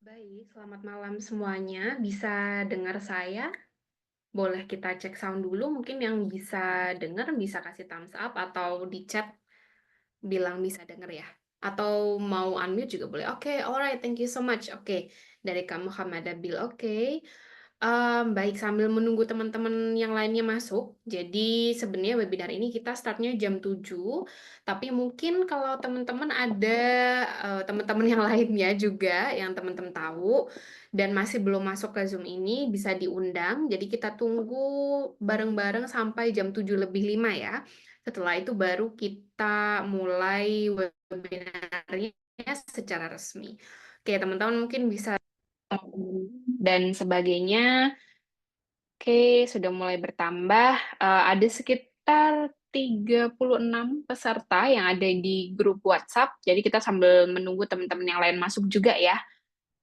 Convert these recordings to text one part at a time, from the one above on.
Baik, selamat malam semuanya. Bisa dengar saya? Boleh kita cek sound dulu. Mungkin yang bisa dengar bisa kasih thumbs up atau di chat bilang bisa denger ya. Atau mau unmute juga boleh. Oke, alright, thank you so much. Oke, dari kamu Hamada Bill. Oke. Baik, sambil menunggu teman-teman yang lainnya masuk. Jadi sebenarnya webinar ini kita startnya jam 7. Tapi mungkin kalau teman-teman ada teman-teman yang lainnya juga yang teman-teman tahu dan masih belum masuk ke Zoom ini bisa diundang. Jadi kita tunggu bareng-bareng sampai jam 7 lebih 5 ya. Setelah itu baru kita mulai webinarnya secara resmi. Oke, teman-teman mungkin bisa dan sebagainya. Oke, sudah mulai bertambah. Ada sekitar 36 peserta yang ada di grup WhatsApp. Jadi kita sambil menunggu teman-teman yang lain masuk juga ya.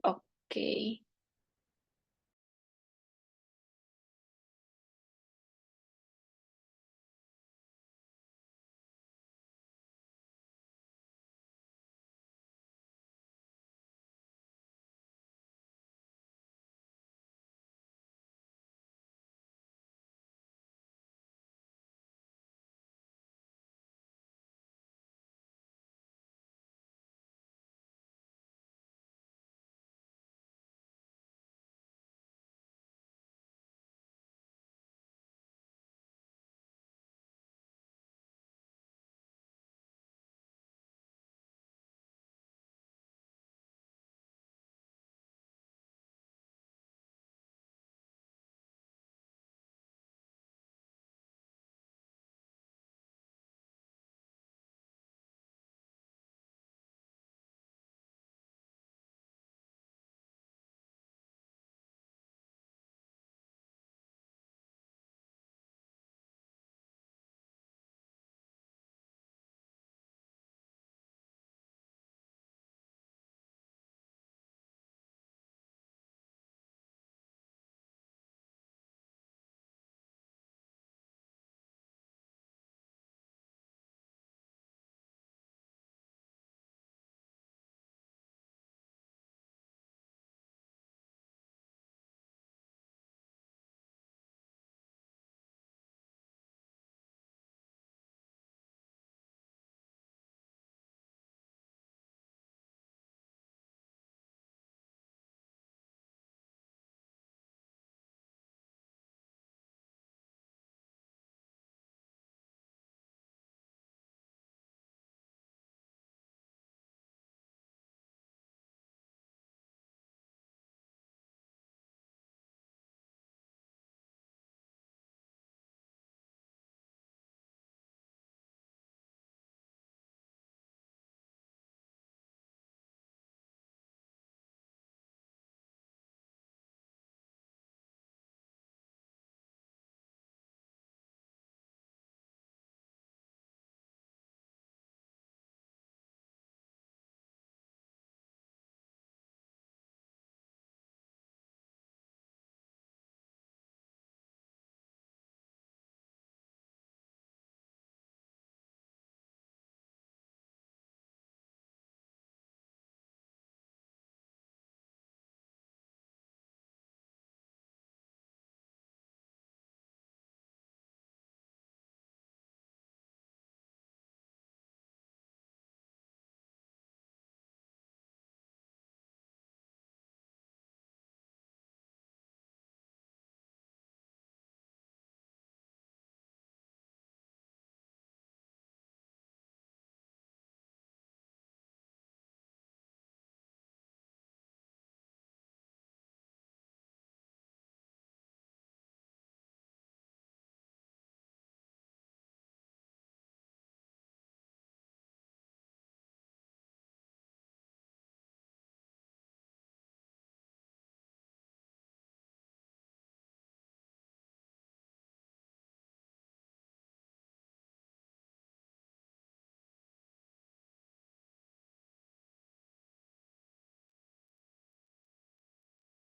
Oke.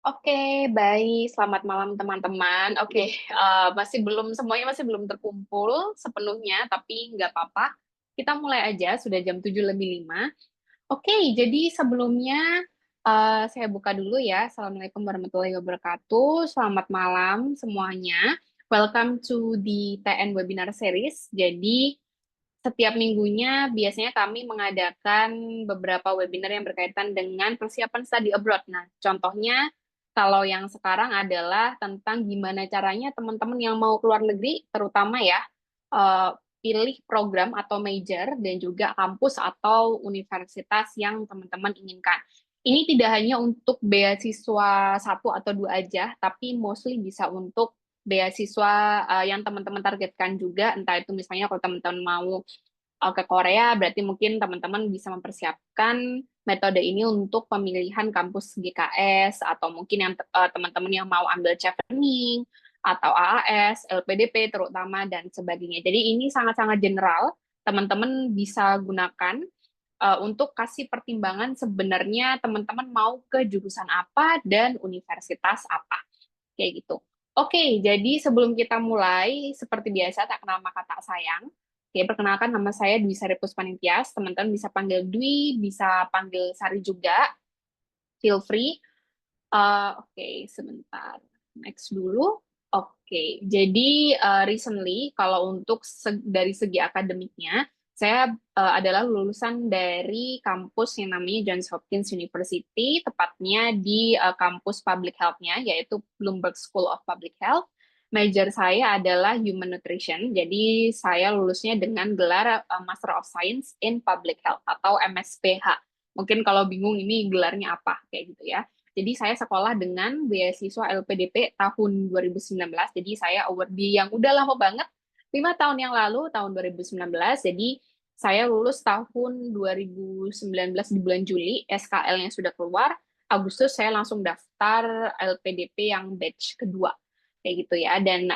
Oke, baik. Selamat malam teman-teman. Oke, masih belum semuanya masih belum terkumpul sepenuhnya, tapi nggak apa-apa. Kita mulai aja, sudah jam 7 lebih 5. Oke, jadi sebelumnya Saya buka dulu ya. Assalamualaikum warahmatullahi wabarakatuh. Selamat malam semuanya. Welcome to the TN Webinar Series. Jadi, setiap minggunya biasanya kami mengadakan beberapa webinar yang berkaitan dengan persiapan study abroad. Nah, contohnya kalau yang sekarang adalah tentang gimana caranya teman-teman yang mau keluar negeri, terutama ya, eh, pilih program atau major dan juga kampus atau universitas yang teman-teman inginkan. Ini tidak hanya untuk beasiswa satu atau dua aja, tapi mostly bisa untuk beasiswa yang teman-teman targetkan juga, entah itu misalnya kalau teman-teman mau ke Korea, berarti mungkin teman-teman bisa mempersiapkan metode ini untuk pemilihan kampus GKS, atau mungkin yang teman-teman yang mau ambil chevening, atau AAS, LPDP terutama, dan sebagainya. Jadi ini sangat-sangat general, teman-teman bisa gunakan untuk kasih pertimbangan sebenarnya teman-teman mau ke jurusan apa dan universitas apa. Kayak gitu. Oke, jadi sebelum kita mulai, seperti biasa, tak kenal maka tak sayang. Oke, perkenalkan nama saya Dwi Sari Puspaningtyas. Teman-teman bisa panggil Dwi, bisa panggil Sari juga. Feel free. Oke, sebentar. Next dulu. Oke, jadi recently, kalau untuk dari segi akademiknya, saya adalah lulusan dari kampus yang namanya Johns Hopkins University, tepatnya di kampus Public Health-nya, yaitu Bloomberg School of Public Health. Major saya adalah Human Nutrition, jadi saya lulusnya dengan gelar Master of Science in Public Health atau MSPH. Mungkin kalau bingung ini gelarnya apa, kayak gitu ya. Jadi saya sekolah dengan beasiswa LPDP tahun 2019. Jadi saya awardee yang udah lama banget, 5 tahun yang lalu, tahun 2019. Jadi saya lulus tahun 2019 di bulan Juli, SKL-nya sudah keluar. Agustus saya langsung daftar LPDP yang batch kedua, kayak gitu ya. Dan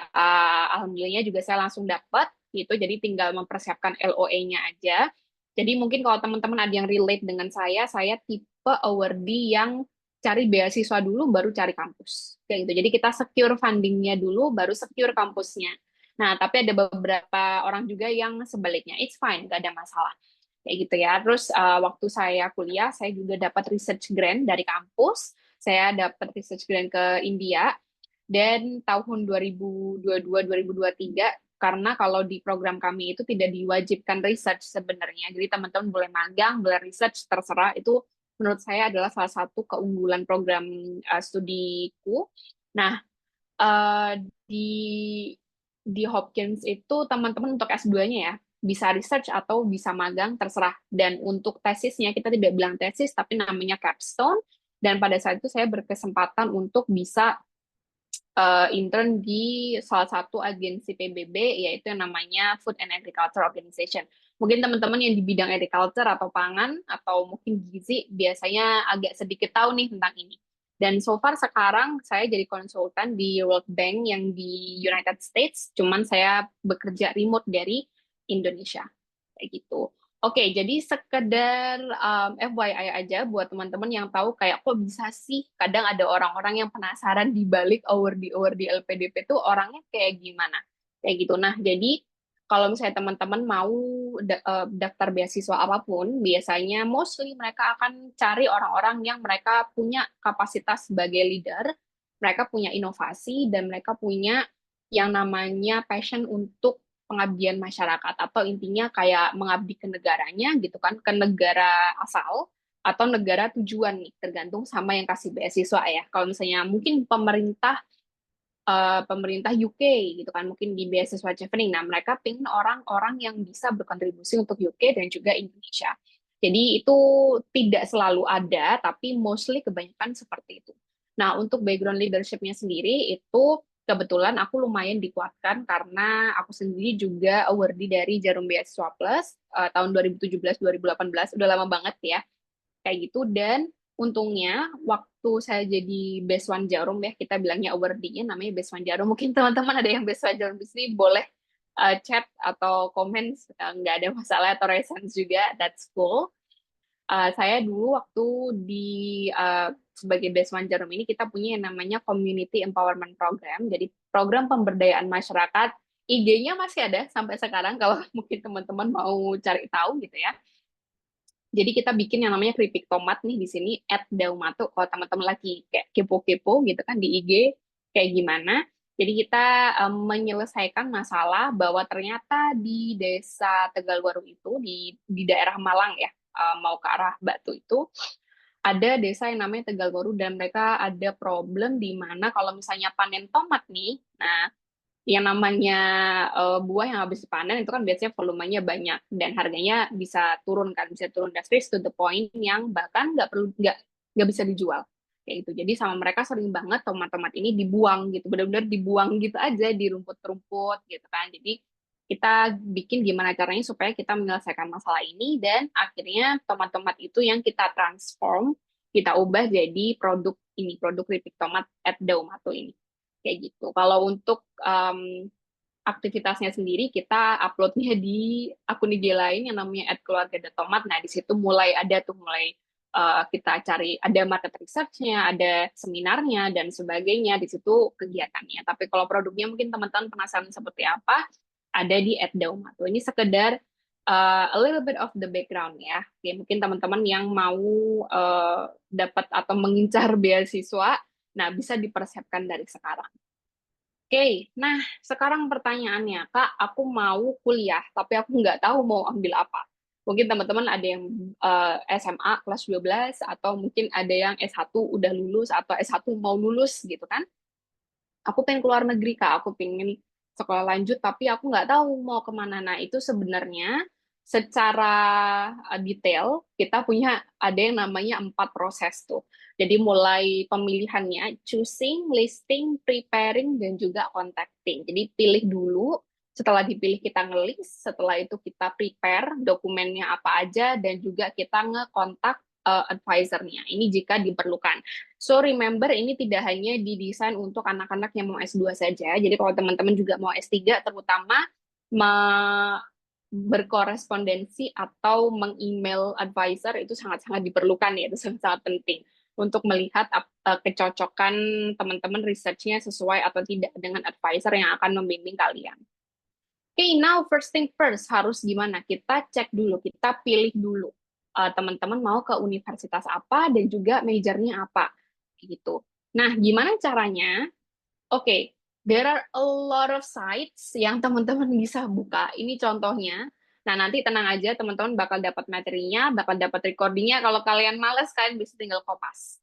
alhamdulillahnya juga saya langsung dapat gitu. Jadi tinggal mempersiapkan LOE-nya aja. Jadi mungkin kalau teman-teman ada yang relate dengan saya tipe awardee yang cari beasiswa dulu baru cari kampus kayak gitu. Jadi kita secure fundingnya dulu baru secure kampusnya. Nah, tapi ada beberapa orang juga yang sebaliknya. It's fine, nggak ada masalah. Kayak gitu ya. Terus waktu saya kuliah, saya juga dapat research grant dari kampus. Saya dapat research grant ke India. Dan tahun 2022-2023, karena kalau di program kami itu tidak diwajibkan research sebenarnya. Jadi teman-teman boleh magang, boleh research, terserah. Itu menurut saya adalah salah satu keunggulan program studiku. Nah, uh, di Hopkins itu teman-teman untuk S2-nya ya, bisa research atau bisa magang, terserah. Dan untuk tesisnya, kita tidak bilang tesis, tapi namanya capstone. Dan pada saat itu saya berkesempatan untuk bisa intern di salah satu agensi PBB, yaitu yang namanya Food and Agriculture Organization. Mungkin teman-teman yang di bidang agriculture atau pangan, atau mungkin gizi, biasanya agak sedikit tahu nih tentang ini. Dan so far sekarang saya jadi konsultan di World Bank yang di United States, cuman saya bekerja remote dari Indonesia. Kayak gitu. Oke, jadi sekedar FYI aja buat teman-teman yang tahu kayak kok bisa sih kadang ada orang-orang yang penasaran di balik awardee LPDP itu orangnya kayak gimana. Kayak gitu. Nah, jadi kalau misalnya teman-teman mau daftar beasiswa apapun, biasanya mostly mereka akan cari orang-orang yang mereka punya kapasitas sebagai leader, mereka punya inovasi, dan mereka punya yang namanya passion untuk pengabdian masyarakat, atau intinya kayak mengabdi ke negaranya gitu kan, ke negara asal atau negara tujuan nih, tergantung sama yang kasih beasiswa ya. Kalau misalnya mungkin pemerintah UK gitu kan, mungkin di beasiswa Chevening, nah mereka pengen orang-orang yang bisa berkontribusi untuk UK dan juga Indonesia. Jadi itu tidak selalu ada, tapi mostly kebanyakan seperti itu. Nah, untuk background leadership-nya sendiri itu kebetulan aku lumayan dikuatkan karena aku sendiri juga awardee dari Jarum Beasiswa Plus tahun 2017-2018, udah lama banget ya kayak gitu. Dan untungnya waktu saya jadi Best One Jarum ya, kita bilangnya awardee-nya namanya Best One Jarum. Mungkin teman-teman ada yang Best One Jarum di sini boleh chat atau komen, nggak ada masalah, atau reasons juga, that's cool. Saya dulu waktu di sebagai Best One Jarum ini kita punya yang namanya Community Empowerment Program, jadi program pemberdayaan masyarakat. IG-nya masih ada sampai sekarang kalau mungkin teman-teman mau cari tahu gitu ya. Jadi kita bikin yang namanya keripik tomat nih di sini @daumato. Kalau teman-teman lagi kayak kepo-kepo gitu kan di IG kayak gimana. Jadi kita menyelesaikan masalah bahwa ternyata di desa Tegalwaru itu di daerah Malang ya, mau ke arah Batu itu ada desa yang namanya Tegalwaru dan mereka ada problem di mana kalau misalnya panen tomat nih, nah yang namanya buah yang habis dipanen itu kan biasanya volumenya banyak dan harganya bisa turun drastis to the point yang bahkan nggak bisa dijual kayak gitu. Jadi sama mereka sering banget tomat-tomat ini dibuang gitu, benar-benar dibuang gitu aja di rumput-rumput gitu kan. Jadi kita bikin gimana caranya supaya kita menyelesaikan masalah ini dan akhirnya tomat-tomat itu yang kita transform, kita ubah jadi produk keripik tomat at Daumato ini kayak gitu. Kalau untuk aktivitasnya sendiri kita uploadnya di akun IG lain yang namanya @keluarga.tomat. Nah, di situ mulai kita cari ada market research-nya, ada seminarnya dan sebagainya di situ kegiatannya. Tapi kalau produknya mungkin teman-teman penasaran seperti apa, ada di @daumato. Ini sekedar a little bit of the background ya. Oke, mungkin teman-teman yang mau dapat atau mengincar beasiswa, nah bisa dipersiapkan dari sekarang. Oke, nah sekarang pertanyaannya, Kak, aku mau kuliah, tapi aku nggak tahu mau ambil apa. Mungkin teman-teman ada yang SMA kelas 12, atau mungkin ada yang S1 udah lulus, atau S1 mau lulus gitu kan. Aku pengen keluar negeri, Kak, aku pengen sekolah lanjut, tapi aku nggak tahu mau kemana. Nah, itu sebenarnya secara detail, kita punya ada yang namanya 4 proses tuh. Jadi mulai pemilihannya, choosing, listing, preparing, dan juga contacting. Jadi pilih dulu, setelah dipilih kita ngelis, setelah itu kita prepare dokumennya apa aja, dan juga kita ngekontak advisor-nya. Ini jika diperlukan. So remember ini tidak hanya didesain untuk anak-anak yang mau S2 saja. Jadi kalau teman-teman juga mau S3 terutama berkorespondensi atau meng-email advisor itu sangat-sangat diperlukan ya, itu sangat-sangat penting untuk melihat kecocokan teman-teman research-nya sesuai atau tidak dengan advisor yang akan membimbing kalian. Oke, now first thing first, harus gimana? Kita cek dulu, kita pilih dulu. Teman-teman mau ke universitas apa dan juga majornya apa. Gitu. Nah, gimana caranya? Oke, there are a lot of sites yang teman-teman bisa buka. Ini contohnya. Nah, nanti tenang aja, teman-teman bakal dapat materinya, bakal dapat recordingnya. Kalau kalian males, kalian bisa tinggal kopas.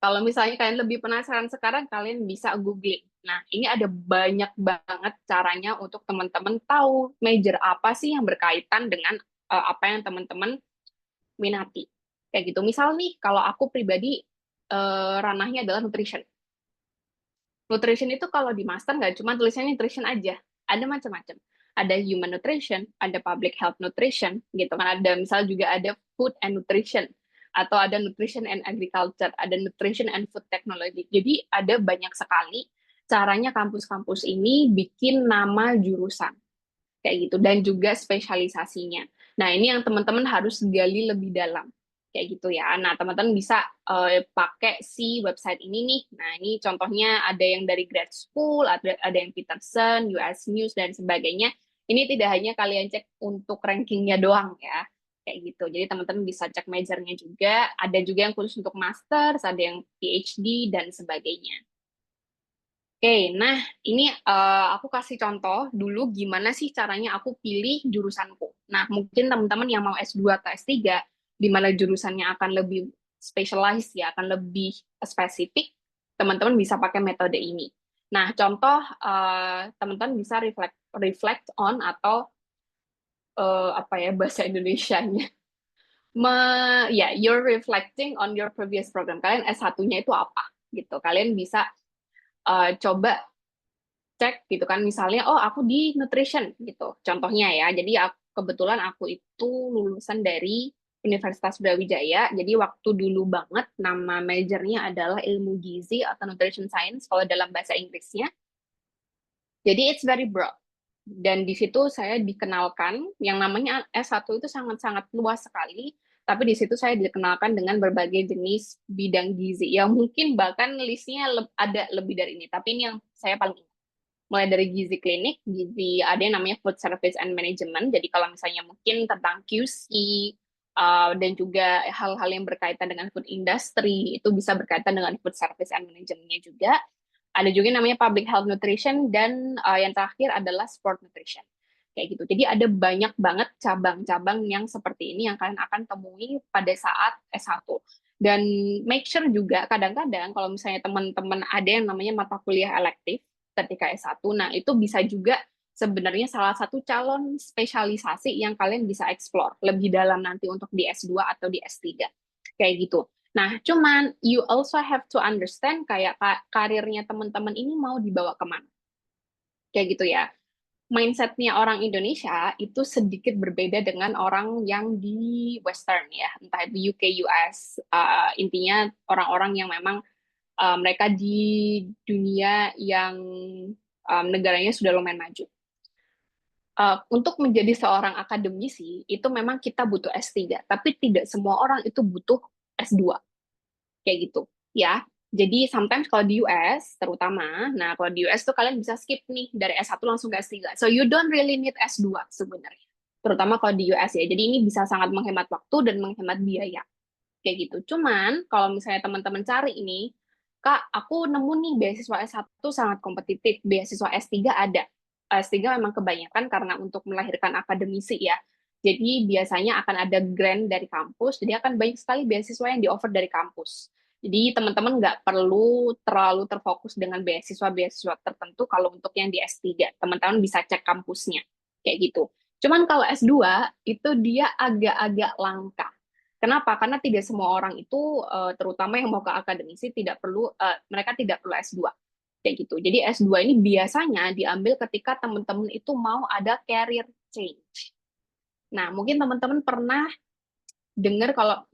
Kalau misalnya kalian lebih penasaran sekarang, kalian bisa googling. Nah, ini ada banyak banget caranya untuk teman-teman tahu major apa sih yang berkaitan dengan apa yang teman-teman minati. Kayak gitu. Misal nih, kalau aku pribadi ranahnya adalah nutrition. Nutrition itu kalau di master nggak cuma tulisannya nutrition aja, ada macam-macam. Ada human nutrition, ada public health nutrition, gitu kan. Ada misal juga ada food and nutrition, atau ada nutrition and agriculture, ada nutrition and food technology. Jadi ada banyak sekali caranya kampus-kampus ini bikin nama jurusan kayak gitu dan juga spesialisasinya. Nah, ini yang teman-teman harus gali lebih dalam kayak gitu ya. Nah, teman-teman bisa pakai si website ini nih. Nah, ini contohnya ada yang dari grad school, ada yang Peterson, US News dan sebagainya. Ini tidak hanya kalian cek untuk rankingnya doang ya. Kayak gitu. Jadi teman-teman bisa cek majornya juga. Ada juga yang khusus untuk master, ada yang PhD dan sebagainya. Oke, nah ini aku kasih contoh dulu gimana sih caranya aku pilih jurusanku. Nah, mungkin teman-teman yang mau S2 atau S3, di mana jurusannya akan lebih specialized ya, akan lebih spesifik, teman-teman bisa pakai metode ini. Nah, contoh teman-teman bisa reflect on atau apa ya bahasa Indonesianya. Ya, you're reflecting on your previous program. Kalian S1-nya itu apa gitu. Kalian bisa coba cek gitu kan misalnya oh aku di nutrition gitu contohnya ya jadi kebetulan aku itu lulusan dari Universitas Brawijaya jadi waktu dulu banget nama majornya adalah ilmu gizi atau nutrition science kalau dalam bahasa Inggrisnya jadi it's very broad dan di situ saya dikenalkan yang namanya S1 itu sangat-sangat luas sekali tapi di situ saya dikenalkan dengan berbagai jenis bidang gizi yang mungkin bahkan listnya ada lebih dari ini tapi ini yang saya paling mulai dari gizi klinik, gizi ada yang namanya food service and management. Jadi kalau misalnya mungkin tentang QC, dan juga hal-hal yang berkaitan dengan food industry, itu bisa berkaitan dengan food service and management-nya juga. Ada juga yang namanya public health nutrition, dan yang terakhir adalah sport nutrition. Kayak gitu. Jadi ada banyak banget cabang-cabang yang seperti ini yang kalian akan temui pada saat S1. Dan make sure juga kadang-kadang kalau misalnya teman-teman ada yang namanya mata kuliah elektif ketika S1, nah itu bisa juga sebenarnya salah satu calon spesialisasi yang kalian bisa explore lebih dalam nanti untuk di S2 atau di S3. Kayak gitu. Nah, cuman you also have to understand kayak karirnya teman-teman ini mau dibawa kemana. Kayak gitu ya. Mindsetnya orang Indonesia itu sedikit berbeda dengan orang yang di Western ya, entah itu UK, US. Intinya orang-orang yang memang mereka di dunia yang negaranya sudah lumayan maju. Untuk menjadi seorang akademisi, itu memang kita butuh S3, tapi tidak semua orang itu butuh S2, kayak gitu, ya. Jadi, sometimes kalau di US, terutama, nah kalau di US tuh kalian bisa skip nih, dari S1 langsung ke S3. So, you don't really need S2 sebenarnya. Terutama kalau di US ya. Jadi, ini bisa sangat menghemat waktu dan menghemat biaya, kayak gitu. Cuman, kalau misalnya teman-teman cari ini, Kak, aku nemu nih beasiswa S1 sangat kompetitif, beasiswa S3 ada. S3 memang kebanyakan karena untuk melahirkan akademisi ya. Jadi biasanya akan ada grant dari kampus, jadi akan banyak sekali beasiswa yang di-offer dari kampus. Jadi teman-teman nggak perlu terlalu terfokus dengan beasiswa-beasiswa tertentu kalau untuk yang di S3. Teman-teman bisa cek kampusnya, kayak gitu. Cuman kalau S2, itu dia agak-agak langka. Kenapa? Karena tidak semua orang itu, terutama yang mau ke akademisi, mereka tidak perlu S2. Kayak gitu. Jadi S2 ini biasanya diambil ketika teman-teman itu mau ada career change. Nah, mungkin teman-teman pernah dengar kalau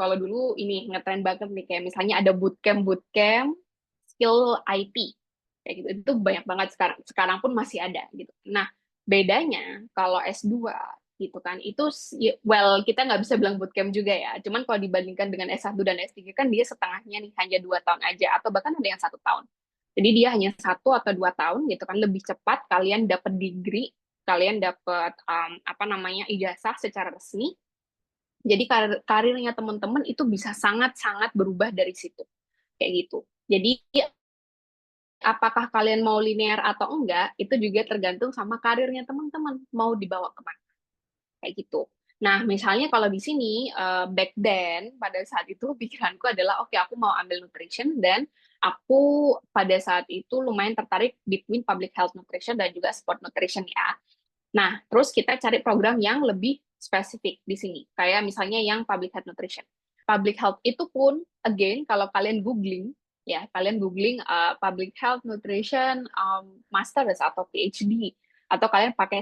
kalau dulu ini ngetren banget nih, kayak misalnya ada bootcamp skill IT. Kayak gitu. Itu banyak banget sekarang. Sekarang pun masih ada gitu. Nah, bedanya kalau S2 gitu kan, itu well kita nggak bisa bilang bootcamp juga ya. Cuman kalau dibandingkan dengan S1 dan S3 kan dia setengahnya nih, hanya 2 tahun aja atau bahkan ada yang 1 tahun. Jadi dia hanya 1 atau 2 tahun gitu kan, lebih cepat kalian dapat degree, kalian dapat apa namanya ijazah secara resmi. Jadi karirnya teman-teman itu bisa sangat-sangat berubah dari situ, kayak gitu. Jadi apakah kalian mau linear atau enggak, itu juga tergantung sama karirnya teman-teman mau dibawa kemana, kayak gitu. Nah, misalnya kalau di sini, back then, pada saat itu pikiranku adalah, oke, aku mau ambil nutrition, dan aku pada saat itu lumayan tertarik between public health nutrition dan juga sport nutrition ya. Nah, terus kita cari program yang lebih spesifik di sini, kayak misalnya yang public health nutrition. Public health itu pun, again, kalau kalian googling, ya, kalian googling public health nutrition masters atau PhD, atau kalian pakai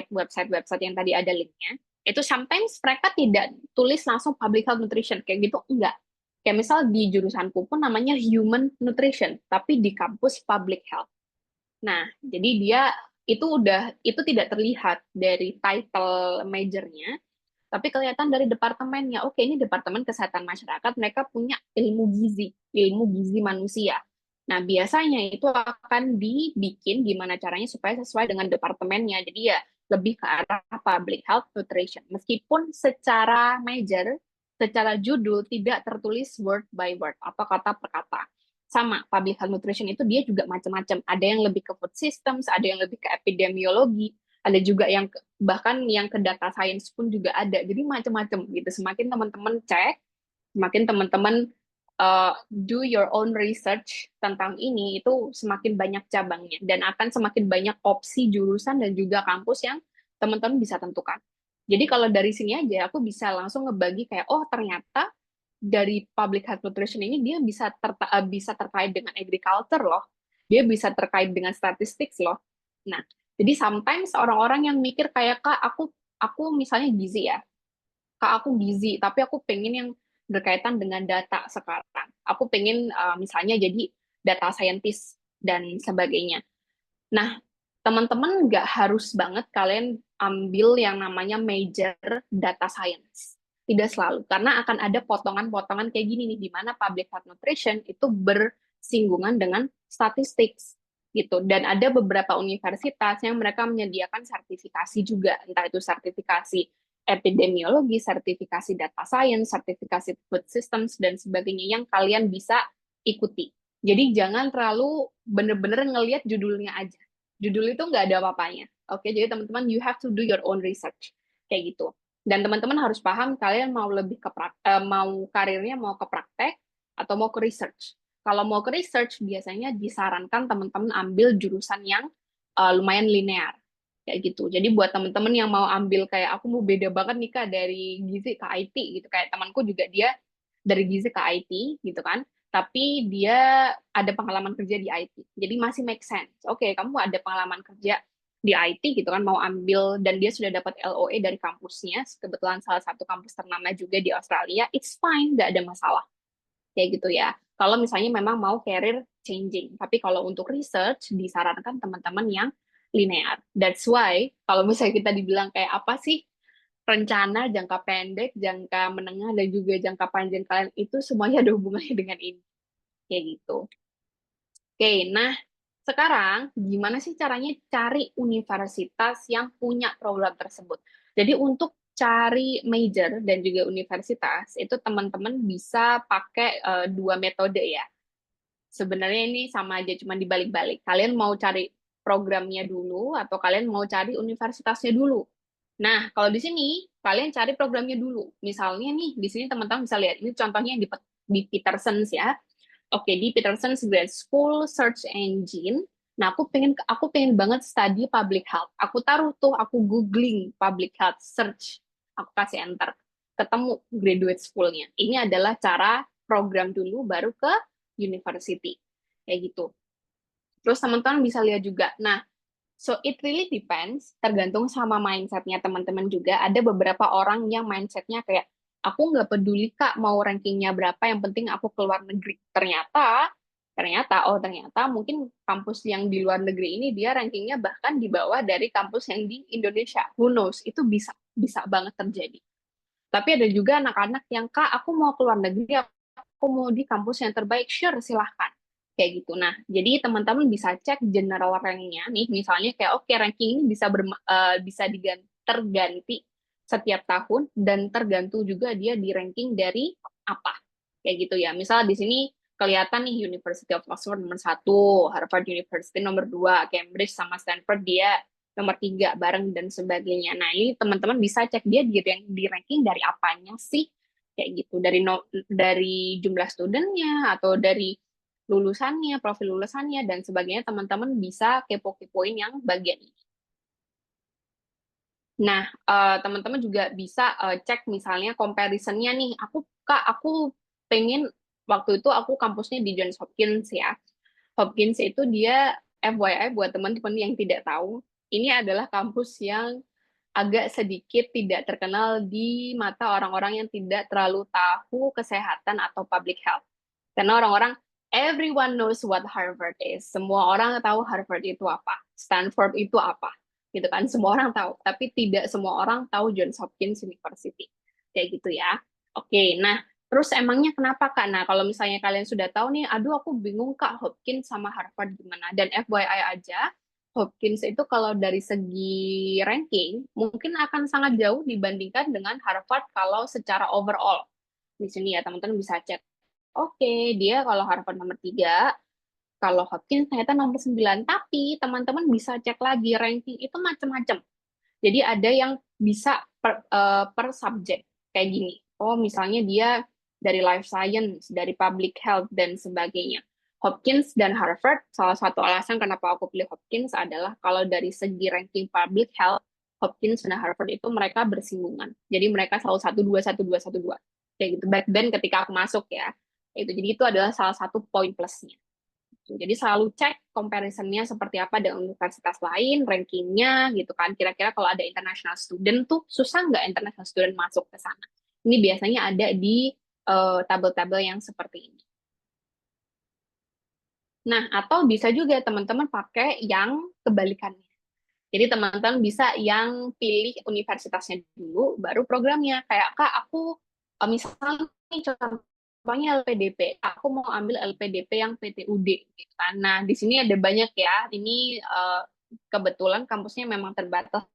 website-website yang tadi ada linknya, itu sometimes mereka tidak tulis langsung public health nutrition, kayak gitu, enggak. Kayak misal di jurusanku pun namanya human nutrition, tapi di kampus public health. Nah, jadi dia itu tidak terlihat dari title majornya, tapi kelihatan dari departemennya. Oke, ini Departemen Kesehatan Masyarakat, mereka punya ilmu gizi manusia. Nah, biasanya itu akan dibikin gimana caranya supaya sesuai dengan departemennya. Jadi ya lebih ke arah public health nutrition. Meskipun secara major, secara judul tidak tertulis word by word atau kata per kata. Sama, public health nutrition itu dia juga macam-macam. Ada yang lebih ke food systems, ada yang lebih ke epidemiologi, ada juga yang bahkan yang ke data science pun juga ada. Jadi macam-macam gitu. Semakin teman-teman cek, semakin teman-teman do your own research tentang ini, itu semakin banyak cabangnya dan akan semakin banyak opsi jurusan dan juga kampus yang teman-teman bisa tentukan. Jadi kalau dari sini aja aku bisa langsung ngebagi kayak, oh ternyata dari public health nutrition ini dia bisa terkait dengan agriculture loh. Dia bisa terkait dengan statistik loh. Nah, jadi sometimes orang-orang yang mikir kayak, Kak, aku misalnya gizi ya. Kak, aku gizi, tapi aku pengen yang berkaitan dengan data sekarang. Aku pengen misalnya jadi data scientist dan sebagainya. Nah, teman-teman nggak harus banget kalian ambil yang namanya major data science. Tidak selalu, karena akan ada potongan-potongan kayak gini nih, di mana public health nutrition itu bersinggungan dengan statistik gitu. Dan ada beberapa universitas yang mereka menyediakan sertifikasi juga, entah itu sertifikasi epidemiologi, sertifikasi data science, sertifikasi food systems, dan sebagainya yang kalian bisa ikuti. Jadi jangan terlalu bener-bener ngelihat judulnya aja. Judul itu nggak ada apa-apanya. Oke, jadi teman-teman, you have to do your own research. Kayak gitu. Dan teman-teman harus paham kalian mau lebih ke mau karirnya mau ke praktek atau mau ke research. Kalau mau ke research, biasanya disarankan teman-teman ambil jurusan yang lumayan linear kayak gitu. Jadi buat teman-teman yang mau ambil kayak aku mau beda banget nih Kak dari gizi ke IT gitu. Kayak temanku juga dia dari gizi ke IT gitu kan. Tapi dia ada pengalaman kerja di IT. Jadi masih make sense. Oke, kamu ada pengalaman kerja di IT gitu kan mau ambil dan dia sudah dapat LOE dari kampusnya. Kebetulan salah satu kampus ternama juga di Australia. It's fine, nggak ada masalah. Kayak gitu ya. Kalau misalnya memang mau career changing. Tapi kalau untuk research, disarankan teman-teman yang linear. That's why, kalau misalnya kita dibilang kayak apa sih rencana jangka pendek, jangka menengah, dan juga jangka panjang kalian itu semuanya ada hubungannya dengan ini. Kayak gitu. Oke, nah sekarang gimana sih caranya cari universitas yang punya program tersebut? Jadi untuk cari major dan juga universitas itu teman-teman bisa pakai dua metode ya. Sebenarnya ini sama aja, cuma dibalik-balik. Kalian mau cari programnya dulu atau kalian mau cari universitasnya dulu. Nah, kalau di sini kalian cari programnya dulu. Misalnya nih, di sini teman-teman bisa lihat ini contohnya di Peterson's ya. Oke, di Peterson's Grad School Search Engine. Nah, aku pengen banget study public health. Aku taruh tuh, aku googling public health search. Aku kasih enter. Ketemu graduate school-nya. Ini adalah cara program dulu baru ke university. Kayak gitu. Terus teman-teman bisa lihat juga. Nah, so it really depends, tergantung sama mindsetnya teman-teman juga. Ada beberapa orang yang mindsetnya kayak, aku nggak peduli Kak mau rankingnya berapa, yang penting aku keluar negeri. Ternyata mungkin kampus yang di luar negeri ini dia rankingnya bahkan di bawah dari kampus yang di Indonesia. Who knows? Itu bisa bisa banget terjadi. Tapi ada juga anak-anak yang Kak, aku mau keluar negeri, aku mau di kampus yang terbaik, sure silahkan kayak gitu. Nah, jadi teman-teman bisa cek general rankingnya nih, misalnya kayak oke ranking ini bisa terganti setiap tahun dan tergantung juga dia di ranking dari apa kayak gitu ya. Misal di sini kelihatan nih University of Oxford nomor satu, Harvard University nomor dua, Cambridge sama Stanford dia nomor tiga bareng dan sebagainya. Nah ini teman-teman bisa cek dia di ranking dari apanya sih kayak gitu dari dari jumlah studentnya atau dari lulusannya, profil lulusannya, dan sebagainya, teman-teman bisa kepo-kepoin yang bagian ini. Nah, teman-teman juga bisa cek misalnya comparison-nya nih, Kak, aku pengen, waktu itu aku kampusnya di Johns Hopkins ya. Hopkins itu dia, FYI buat teman-teman yang tidak tahu, ini adalah kampus yang agak sedikit tidak terkenal di mata orang-orang yang tidak terlalu tahu kesehatan atau public health. Karena orang-orang, everyone knows what Harvard is. Semua orang tahu Harvard itu apa, Stanford itu apa, gitu kan. Semua orang tahu, tapi tidak semua orang tahu Johns Hopkins University. Kayak gitu ya. Oke, nah terus emangnya kenapa Kak? Nah, kalau misalnya kalian sudah tahu nih, aduh aku bingung Kak, Hopkins sama Harvard gimana? Dan FYI aja, Hopkins itu kalau dari segi ranking mungkin akan sangat jauh dibandingkan dengan Harvard kalau secara overall. Di sini ya teman-teman bisa cek. Oke, dia kalau Harvard nomor 3, kalau Hopkins ternyata nomor 9. Tapi teman-teman bisa cek lagi ranking itu macam-macam. Jadi ada yang bisa per subjek kayak gini. Oh, misalnya dia dari life science, dari public health dan sebagainya. Hopkins dan Harvard, salah satu alasan kenapa aku pilih Hopkins adalah kalau dari segi ranking public health, Hopkins dan Harvard itu mereka bersinggungan. Jadi mereka selalu 1-2, 1-2, 1-2. Kayak gitu. Back then ketika aku masuk ya. Jadi itu adalah salah satu poin plusnya. Jadi selalu cek comparison-nya seperti apa dengan universitas lain, rankingnya gitu kan. Kira-kira kalau ada international student tuh susah nggak international student masuk ke sana? Ini biasanya ada di tabel-tabel yang seperti ini. Nah, atau bisa juga teman-teman pakai yang kebalikannya. Jadi teman-teman bisa yang pilih universitasnya dulu, baru programnya. Kayak, Kak, aku misalnya nih contohnya LPDP, aku mau ambil LPDP yang PTUD. Gitu kan. Nah, di sini ada banyak ya. Ini kebetulan kampusnya memang terbatas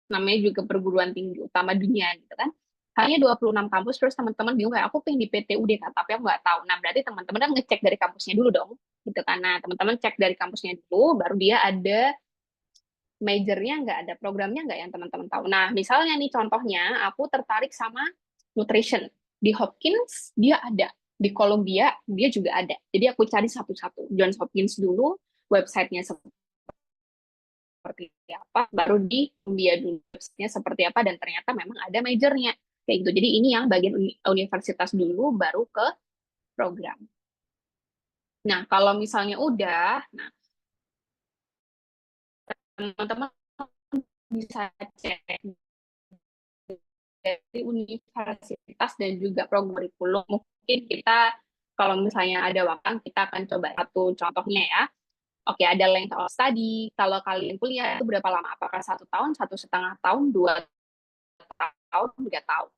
namanya juga perguruan tinggi utama dunia gitu kan. Hanya 26 kampus, terus teman-teman bingung kayak aku pengen di PTUD kan, tapi aku nggak tahu. Nah, berarti teman-teman kan ngecek dari kampusnya dulu dong, gitu kan. Nah, teman-teman cek dari kampusnya dulu, baru dia ada majornya nggak, ada programnya nggak yang teman-teman tahu. Nah, misalnya nih contohnya, aku tertarik sama nutrition. Di Hopkins dia ada, di Columbia dia juga ada. Jadi aku cari satu-satu. Johns Hopkins dulu, websitenya seperti apa, baru di Columbia dulu websitenya seperti apa, dan ternyata memang ada majornya. Kayak gitu. Jadi ini yang bagian universitas dulu, baru ke program. Nah, kalau misalnya udah, nah teman-teman bisa cek dari universitas dan juga program kurikulum. Mungkin kita kalau misalnya ada waktu kita akan coba satu contohnya ya. Oke, ada length of study. Kalau kalian kuliah itu berapa lama? Apakah 1 tahun, 1,5 tahun, 2 tahun, 3 tahun?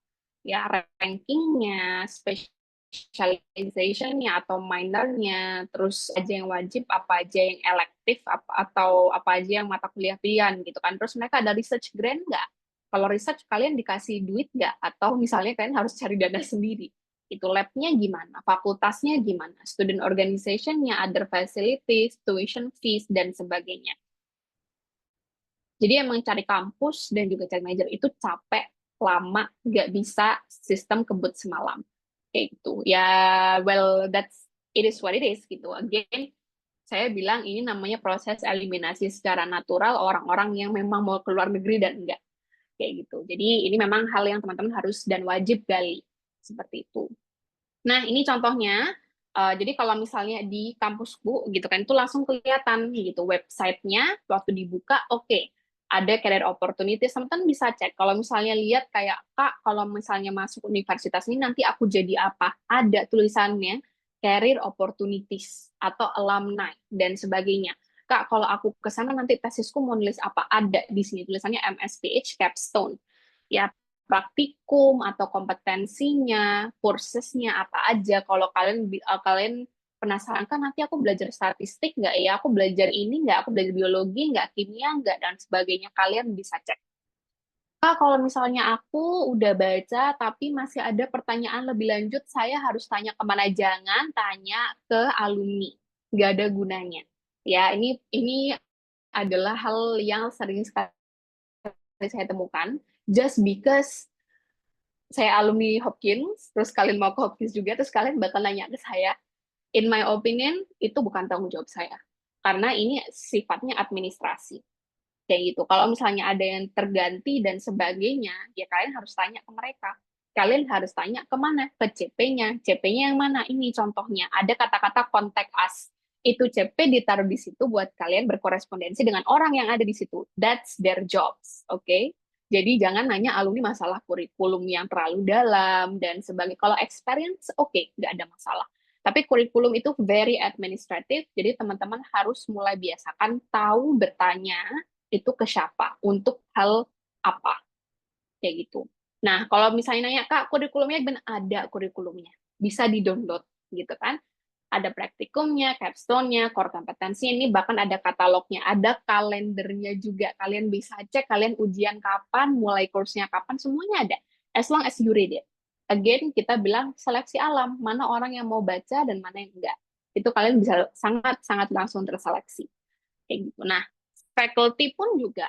Ya, rankingnya, specialization-nya atau minornya, terus aja yang wajib, apa aja yang elektif, atau apa aja yang mata kuliah pilihan gitu kan. Terus mereka ada research grant nggak? Kalau research kalian dikasih duit nggak? Atau misalnya kalian harus cari dana sendiri? Itu labnya gimana? Fakultasnya gimana? Student organization-nya, other facilities, tuition fees, dan sebagainya. Jadi emang cari kampus dan juga cari major itu capek, lama, nggak bisa sistem kebut semalam. Kayak gitu. Ya, well, it is what it is gitu. Again, saya bilang ini namanya proses eliminasi secara natural orang-orang yang memang mau keluar negeri dan enggak. Kayak gitu. Jadi ini memang hal yang teman-teman harus dan wajib gali. Seperti itu. Nah, ini contohnya. Jadi kalau misalnya di kampusku gitu kan, itu langsung kelihatan gitu websitenya waktu dibuka, oke, ada career opportunities, teman-teman bisa cek. Kalau misalnya lihat kayak, Kak, kalau misalnya masuk universitas ini nanti aku jadi apa? Ada tulisannya career opportunities atau alumni dan sebagainya. Kak, kalau aku ke sana nanti tesisku mau nulis apa? Ada di sini tulisannya MSPH capstone. Ya, praktikum atau kompetensinya, kursesnya apa aja. Kalau kalian penasaran kan nanti aku belajar statistik nggak ya, aku belajar ini nggak, aku belajar biologi nggak, kimia nggak, dan sebagainya. Kalian bisa cek. Kak, kalau misalnya aku udah baca tapi masih ada pertanyaan lebih lanjut, saya harus tanya kemana? Jangan tanya ke alumni, nggak ada gunanya. Ya, ini adalah hal yang sering sekali saya temukan. Just because saya alumni Hopkins, terus kalian mau ke Hopkins juga, terus kalian bakal nanya ke saya. In my opinion, itu bukan tanggung jawab saya. Karena ini sifatnya administrasi. Kayak gitu. Kalau misalnya ada yang terganti dan sebagainya, ya kalian harus tanya ke mereka. Kalian harus tanya kemana? Ke CP-nya. CP-nya yang mana? Ini contohnya. Ada kata-kata contact us. Itu CP ditaruh di situ buat kalian berkorespondensi dengan orang yang ada di situ. That's their jobs. Oke? Okay? Jadi jangan nanya alumni masalah kurikulum yang terlalu dalam dan sebagainya. Kalau experience, oke, okay, nggak ada masalah. Tapi kurikulum itu very administrative, jadi teman-teman harus mulai biasakan tahu bertanya itu ke siapa, untuk hal apa, kayak gitu. Nah, kalau misalnya nanya, Kak, kurikulumnya benar ada kurikulumnya, bisa di-download, gitu kan. Ada praktikumnya, capstone-nya, core kompetensi ini, bahkan ada katalognya, ada kalendernya juga. Kalian bisa cek, kalian ujian kapan, mulai kursnya kapan, semuanya ada. As long as you read it. Again, kita bilang seleksi alam, mana orang yang mau baca dan mana yang enggak. Itu kalian bisa sangat-sangat langsung terseleksi. Kayak gitu. Nah, faculty pun juga,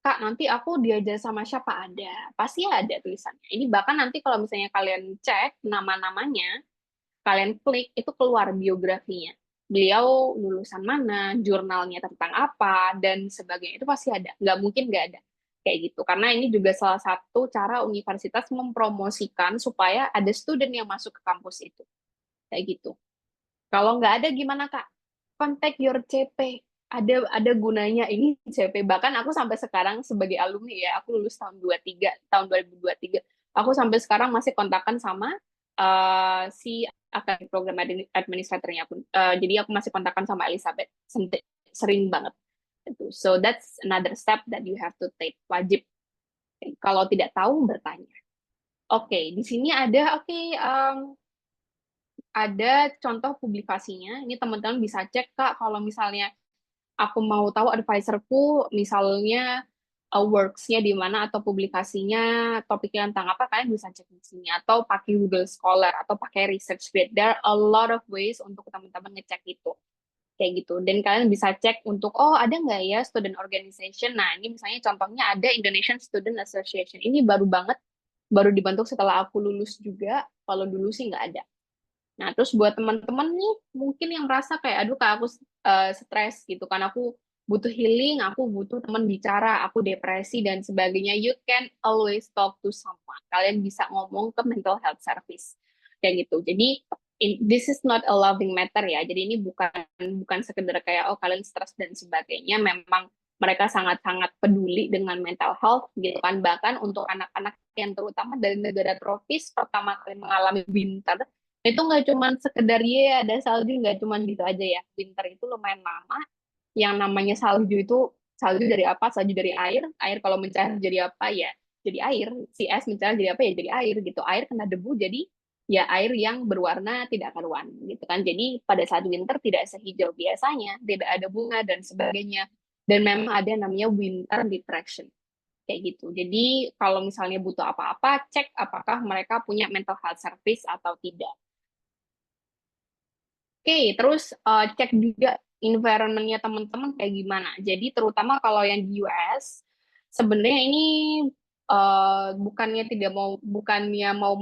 Kak, nanti aku diajar sama siapa? Ada. Pasti ada tulisannya. Ini bahkan nanti kalau misalnya kalian cek nama-namanya, kalian klik, itu keluar biografinya. Beliau lulusan mana, jurnalnya tentang apa, dan sebagainya. Itu pasti ada. Nggak mungkin nggak ada. Kayak gitu. Karena ini juga salah satu cara universitas mempromosikan supaya ada student yang masuk ke kampus itu. Kayak gitu. Kalau nggak ada gimana, Kak? Contact your CP. Ada gunanya ini CP. Bahkan aku sampai sekarang sebagai alumni ya, aku lulus tahun 23, tahun 2023. Aku sampai sekarang masih kontakan sama si akademik program administratornya aku. Jadi aku masih kontakan sama Elizabeth. Sering banget. So that's another step that you have to take. Wajib. Kalau tidak tahu, bertanya. Oke, di sini ada, ada contoh publikasinya. Ini teman-teman bisa cek, Kak, kalau misalnya aku mau tahu advisorku, misalnya works-nya di mana atau publikasinya, topiknya tentang apa, kalian bisa cek di sini. Atau pakai Google Scholar, atau pakai ResearchGate. There are a lot of ways untuk teman-teman ngecek itu. Kayak gitu. Dan kalian bisa cek untuk, oh ada nggak ya student organization. Nah, ini misalnya contohnya ada Indonesian Student Association. Ini baru banget, baru dibentuk setelah aku lulus juga. Kalau dulu sih nggak ada. Nah, terus buat teman-teman nih, mungkin yang merasa kayak, aduh kak aku stres gitu kan, aku butuh healing, aku butuh teman bicara, aku depresi dan sebagainya. You can always talk to someone. Kalian bisa ngomong ke mental health service kayak gitu. Jadi this is not a loving matter ya. Jadi ini bukan bukan sekedar kayak oh kalian stres dan sebagainya. Memang mereka sangat-sangat peduli dengan mental health gitu kan. Bahkan untuk anak-anak yang terutama dari negara tropis pertama kali mengalami winter itu nggak cuma sekedar ya ada salju, nggak cuma gitu aja ya. Winter itu lumayan lama. Yang namanya salju itu salju dari apa? Salju dari air. Air kalau mencair jadi apa ya? Jadi air. Si es mencair jadi apa ya? Jadi air gitu. Air kena debu jadi ya air yang berwarna tidak karuan gitu kan. Jadi pada saat winter tidak sehijau biasanya, tidak ada bunga dan sebagainya. Dan memang ada yang namanya winter depression kayak gitu. Jadi kalau misalnya butuh apa-apa, cek apakah mereka punya mental health service atau tidak. Oke, terus cek juga environment-nya teman-teman kayak gimana. Jadi terutama kalau yang di US, sebenarnya ini bukannya mau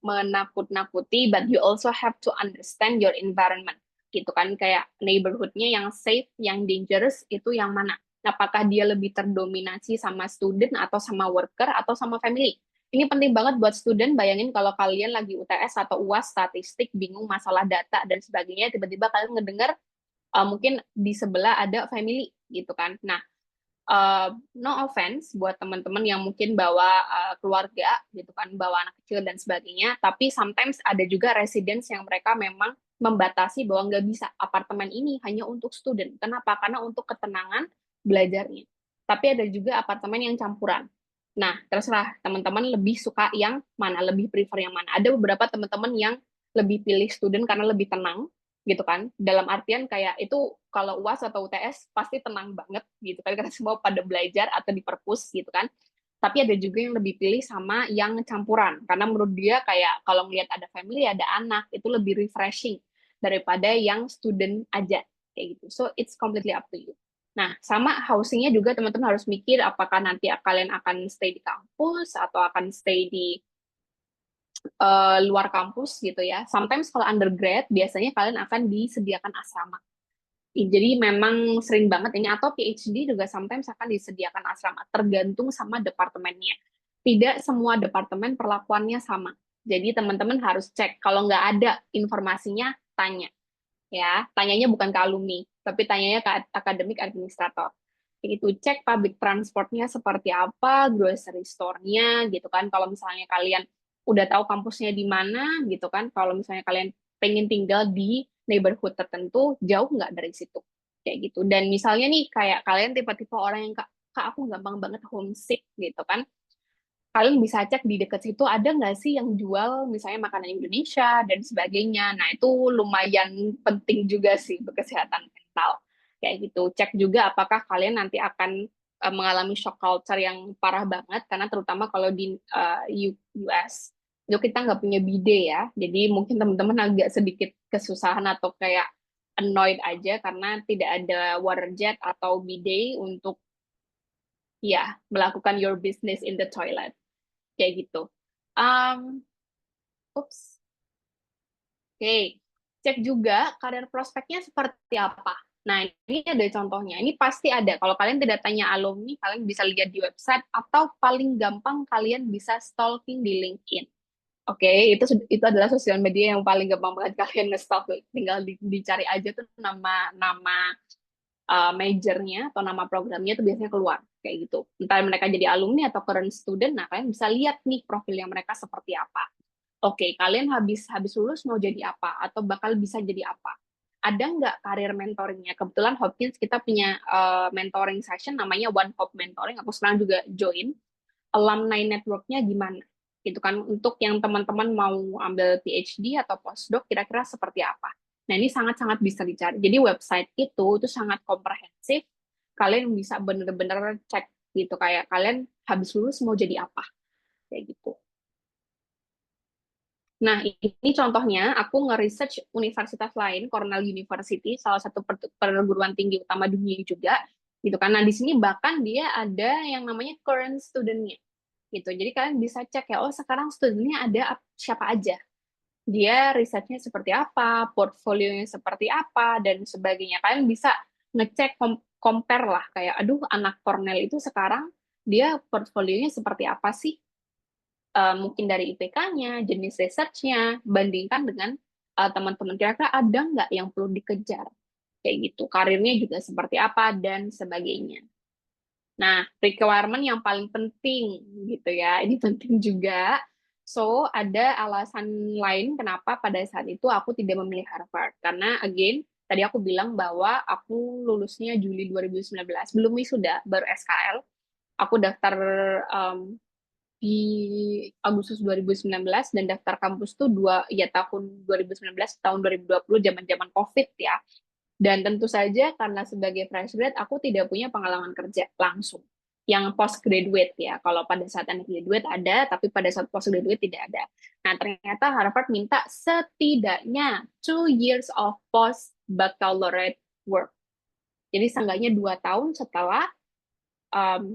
menakut-nakuti, but you also have to understand your environment, gitu kan? Kayak neighborhood-nya yang safe, yang dangerous itu yang mana? Apakah dia lebih terdominasi sama student atau sama worker atau sama family? Ini penting banget buat student, bayangin kalau kalian lagi UTS atau UAS statistik, bingung masalah data dan sebagainya, tiba-tiba kalian ngedengar mungkin di sebelah ada family gitu kan. Nah, no offense buat teman-teman yang mungkin bawa keluarga gitu kan, bawa anak kecil dan sebagainya, tapi sometimes ada juga residents yang mereka memang membatasi bahwa nggak bisa apartemen ini hanya untuk student. Kenapa? Karena untuk ketenangan belajarnya. Tapi ada juga apartemen yang campuran. Nah, terserah teman-teman lebih suka yang mana, lebih prefer yang mana. Ada beberapa teman-teman yang lebih pilih student karena lebih tenang, gitu kan. Dalam artian kayak itu kalau UAS atau UTS pasti tenang banget gitu kan karena semua pada belajar atau di perpus gitu kan. Tapi ada juga yang lebih pilih sama yang campuran karena menurut dia kayak kalau melihat ada family, ada anak, itu lebih refreshing daripada yang student aja kayak gitu. So it's completely up to you. Nah, sama housingnya juga teman-teman harus mikir apakah nanti kalian akan stay di kampus atau akan stay di luar kampus gitu ya. Sometimes kalau undergrad biasanya kalian akan disediakan asrama. Jadi memang sering banget ini atau PhD juga sometimes akan disediakan asrama tergantung sama departemennya. Tidak semua departemen perlakuannya sama. Jadi teman-teman harus cek kalau nggak ada informasinya tanya ya. Tanyanya bukan ke alumni, tapi tanyanya ke akademik administrator. Itu cek public transportnya seperti apa, grocery store-nya gitu kan. Kalau misalnya kalian udah tahu kampusnya di mana gitu kan. Kalau misalnya kalian pengen tinggal di neighborhood tertentu, jauh nggak dari situ. Kayak gitu. Dan misalnya nih kayak kalian tipe-tipe orang yang kak aku gampang banget homesick gitu kan. Kalian bisa cek di dekat situ ada nggak sih yang jual misalnya makanan Indonesia dan sebagainya. Nah, itu lumayan penting juga sih untuk kesehatan mental. Kayak gitu. Cek juga apakah kalian nanti akan mengalami shock culture yang parah banget, karena terutama kalau di US, itu kita nggak punya bidet ya. Jadi mungkin teman-teman agak sedikit kesusahan atau kayak annoyed aja karena tidak ada water jet atau bidet untuk ya melakukan your business in the toilet kayak gitu. Um, Oops. Oke, cek juga karir prospeknya seperti apa. Nah, ini ada contohnya. Ini pasti ada. Kalau kalian tidak tanya alumni, kalian bisa lihat di website atau paling gampang kalian bisa stalking di LinkedIn. Oke, itu adalah sosial media yang paling gampang banget kalian nge-stalk. Tinggal dicari aja tuh nama nama majornya atau nama programnya itu biasanya keluar kayak gitu. Entah mereka jadi alumni atau current student, nah kalian bisa lihat nih profilnya mereka seperti apa. Oke, kalian habis habis lulus mau jadi apa atau bakal bisa jadi apa? Ada nggak karir mentoringnya? Kebetulan Hopkins kita punya mentoring session namanya One Hop Mentoring. Aku sekarang juga join. Alumni networknya gimana? Gitu kan untuk yang teman-teman mau ambil PhD atau postdoc kira-kira seperti apa? Nah, ini sangat-sangat bisa dicari. Jadi website itu sangat komprehensif. Kalian bisa benar-benar cek gitu, kayak kalian habis lulus mau jadi apa kayak gitu. Nah, ini contohnya aku nge-research universitas lain, Cornell University, salah satu perguruan tinggi utama dunia juga, gitu kan. Nah, di sini bahkan dia ada yang namanya current student-nya, gitu. Jadi kalian bisa cek ya, oh sekarang studentnya ada siapa aja. Dia risetnya seperti apa, portfolionya seperti apa, dan sebagainya. Kalian bisa ngecek, compare lah, kayak, aduh anak Cornell itu sekarang dia portfolionya seperti apa sih? Mungkin dari IPK-nya, jenis research-nya, bandingkan dengan teman-teman. Kira-kira ada nggak yang perlu dikejar? Kayak gitu. Karirnya juga seperti apa, dan sebagainya. Nah, requirement yang paling penting gitu ya, ini penting juga. So, ada alasan lain kenapa pada saat itu aku tidak memilih Harvard. Karena, again, tadi aku bilang bahwa aku lulusnya Juli 2019, belum wisuda, baru SKL. Aku daftar um, di Agustus 2019 dan daftar kampus tuh tahun 2019, tahun 2020, zaman-zaman COVID ya. Dan tentu saja karena sebagai fresh grad aku tidak punya pengalaman kerja langsung yang postgraduate ya. Kalau pada saat undergraduate ada, tapi pada saat postgraduate tidak ada. Nah, ternyata Harvard minta setidaknya 2 years of post baccalaureate work. Jadi seenggaknya 2 tahun setelah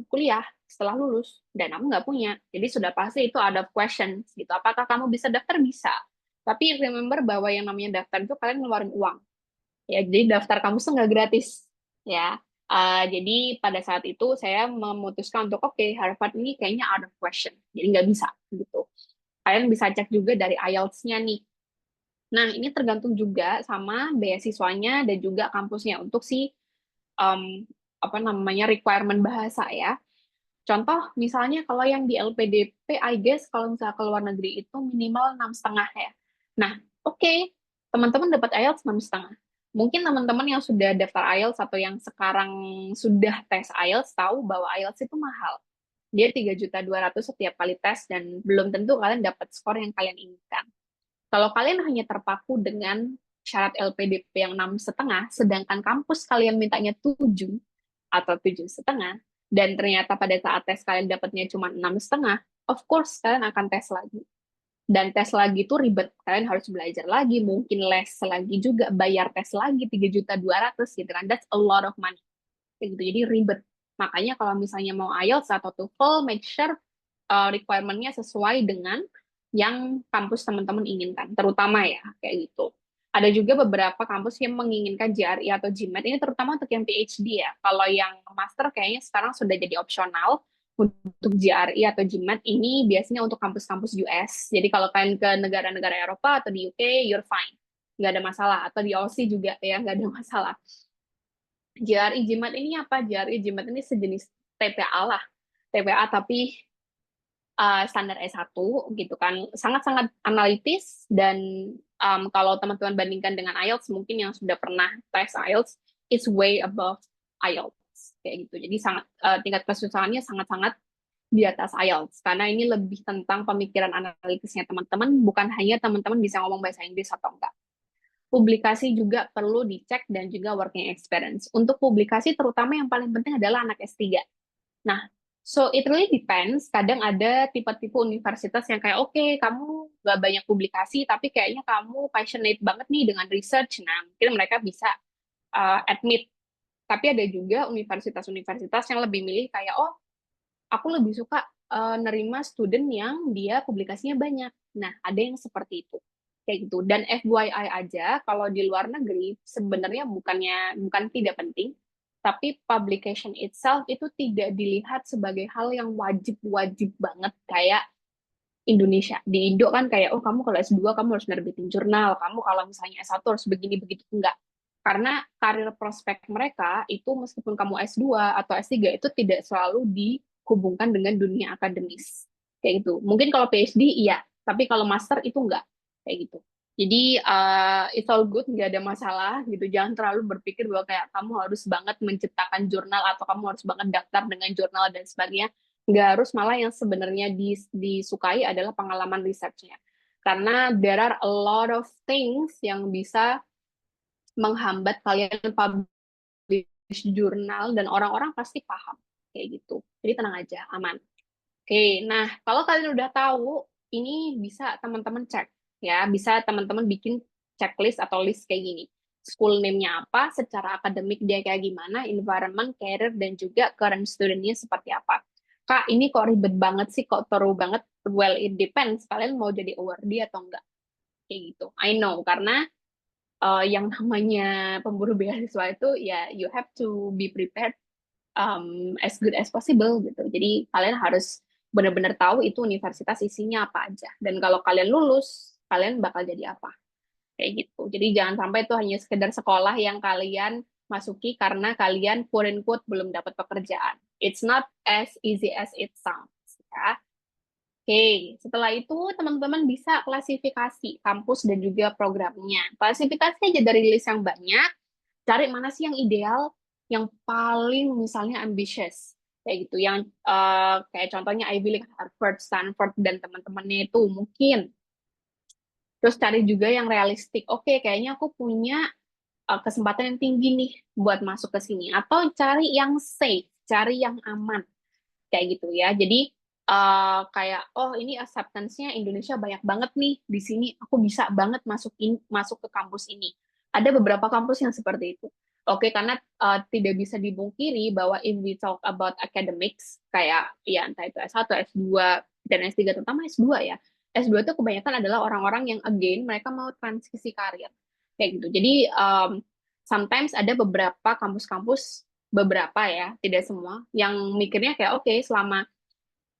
kuliah, setelah lulus, dan aku nggak punya. Jadi sudah pasti itu ada questions gitu. Apakah kamu bisa daftar? Bisa. Tapi remember bahwa yang namanya daftar itu kalian ngeluarin uang ya, jadi daftar kampus tuh nggak gratis ya. Jadi pada saat itu saya memutuskan untuk oke, Harvard ini kayaknya out of question, jadi nggak bisa gitu. Kalian bisa cek juga dari IELTS-nya nih. Nah, ini tergantung juga sama beasiswanya dan juga kampusnya untuk si um, apa namanya requirement bahasa ya. Contoh misalnya kalau yang di LPDP, I guess kalau misalnya ke luar negeri itu minimal 6,5 ya. Nah, oke, teman-teman dapat IELTS 6,5. Mungkin teman-teman yang sudah daftar IELTS atau yang sekarang sudah tes IELTS tahu bahwa IELTS itu mahal. Dia 3.200.000 setiap kali tes dan belum tentu kalian dapat skor yang kalian inginkan. Kalau kalian hanya terpaku dengan syarat LPDP yang 6,5, sedangkan kampus kalian mintanya 7 atau 7,5, dan ternyata pada saat tes kalian dapatnya cuma 6,5, of course kalian akan tes lagi. Dan tes lagi itu ribet, kalian harus belajar lagi, mungkin les lagi juga, bayar tes lagi 3.200.000 gitu kan, that's a lot of money. Kayak gitu, jadi ribet. Makanya kalau misalnya mau IELTS atau TOEFL, make sure requirement-nya sesuai dengan yang kampus teman-teman inginkan, terutama ya, kayak gitu. Ada juga beberapa kampus yang menginginkan GRE atau GMAT, ini terutama untuk yang PhD ya. Kalau yang master kayaknya sekarang sudah jadi opsional. Untuk GRE atau GMAT ini biasanya untuk kampus-kampus US. Jadi kalau kalian ke negara-negara Eropa atau di UK, you're fine. Nggak ada masalah. Atau di Aussie juga ya, nggak ada masalah. GRE GMAT ini apa? GRE GMAT ini sejenis TPA lah. TPA tapi standar S1 gitu kan, sangat-sangat analitis dan kalau teman-teman bandingkan dengan IELTS mungkin yang sudah pernah tes IELTS is way above IELTS kayak gitu. Jadi sangat tingkat kesusahannya sangat-sangat di atas IELTS karena ini lebih tentang pemikiran analitisnya teman-teman, bukan hanya teman-teman bisa ngomong bahasa Inggris atau enggak. Publikasi juga perlu dicek dan juga working experience. Untuk publikasi terutama yang paling penting adalah anak S3. Nah, so it really depends. Kadang ada tipe-tipe universitas yang kayak, oke, kamu gak banyak publikasi, tapi kayaknya kamu passionate banget nih dengan research. Nah, mungkin mereka bisa admit. Tapi ada juga universitas-universitas yang lebih milih kayak, oh, aku lebih suka nerima student yang dia publikasinya banyak. Nah, ada yang seperti itu. Kayak gitu. Dan FYI aja, kalau di luar negeri, sebenarnya bukan tidak penting, tapi publication itself itu tidak dilihat sebagai hal yang wajib-wajib banget kayak Indonesia. Di Indo kan kayak, oh kamu kalau S2 kamu harus nerbitin jurnal, kamu kalau misalnya S1 harus begini begitu. Enggak. Karena karir prospek mereka itu meskipun kamu S2 atau S3 itu tidak selalu dihubungkan dengan dunia akademis. Kayak gitu. Mungkin kalau PhD iya, tapi kalau master itu enggak. Kayak gitu. Jadi it's all good, nggak ada masalah gitu. Jangan terlalu berpikir bahwa kayak kamu harus banget menciptakan jurnal atau kamu harus banget daftar dengan jurnal dan sebagainya. Nggak harus, malah yang sebenarnya disukai adalah pengalaman research-nya. Karena there are a lot of things yang bisa menghambat kalian publish jurnal dan orang-orang pasti paham. kayak gitu. Jadi tenang aja, aman. Oke, nah kalau kalian udah tahu, ini bisa teman-teman cek ya, bisa teman-teman bikin checklist atau list kayak gini. School name-nya apa, secara akademik dia kayak gimana, environment, career, dan juga current student-nya seperti apa. Kak, ini kok ribet banget sih, kok thorough banget. Well, it depends. Kalian mau jadi awardee atau enggak? Kayak gitu. I know, karena yang namanya pemburu beasiswa itu ya you have to be prepared as good as possible gitu. Jadi kalian harus benar-benar tahu itu universitas isinya apa aja. Dan kalau kalian lulus, kalian bakal jadi apa. Kayak gitu. Jadi jangan sampai itu hanya sekedar sekolah yang kalian masuki karena kalian quote unquote belum dapat pekerjaan. It's not as easy as it sounds. Ya. Oke, setelah itu teman-teman bisa klasifikasi kampus dan juga programnya. Klasifikasi aja dari list yang banyak, cari mana sih yang ideal, yang paling misalnya ambitious kayak gitu, yang kayak contohnya Ivy League, Harvard, Stanford dan teman-temannya itu mungkin. Terus cari juga yang realistik. Oke, kayaknya aku punya kesempatan yang tinggi nih buat masuk ke sini. Atau cari yang safe, cari yang aman kayak gitu ya. Jadi kayak oh ini acceptance-nya Indonesia banyak banget nih di sini, aku bisa banget masuk ke kampus ini. Ada beberapa kampus yang seperti itu. Oke, karena tidak bisa dibungkiri bahwa if we talk about academics kayak ya entah itu S1, S2 dan S3 terutama S2 ya. S2 itu kebanyakan adalah orang-orang yang again mereka mau transisi karir kayak gitu. Jadi sometimes ada beberapa kampus-kampus beberapa ya, tidak semua, yang mikirnya kayak oke, selama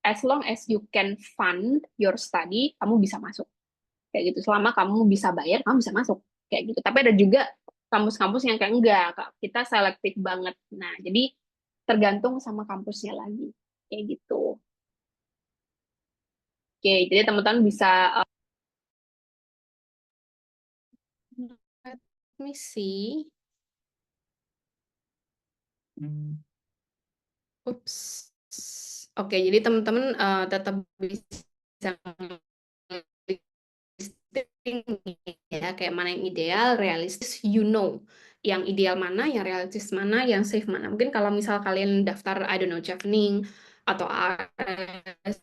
as long as you can fund your study, kamu bisa masuk. Kayak gitu. Selama kamu bisa bayar, kamu bisa masuk. Kayak gitu. Tapi ada juga kampus-kampus yang kayak enggak, Kak. Kita selektif banget. Nah, jadi tergantung sama kampusnya lagi. Kayak gitu. Oke, jadi teman-teman bisa Let me see. Ups. Oke, jadi teman-teman tetap bisa listing ya, kayak mana yang ideal, realistis, yang ideal mana, yang realistis mana, yang safe mana. Mungkin kalau misal kalian daftar, I don't know, Chevening atau AS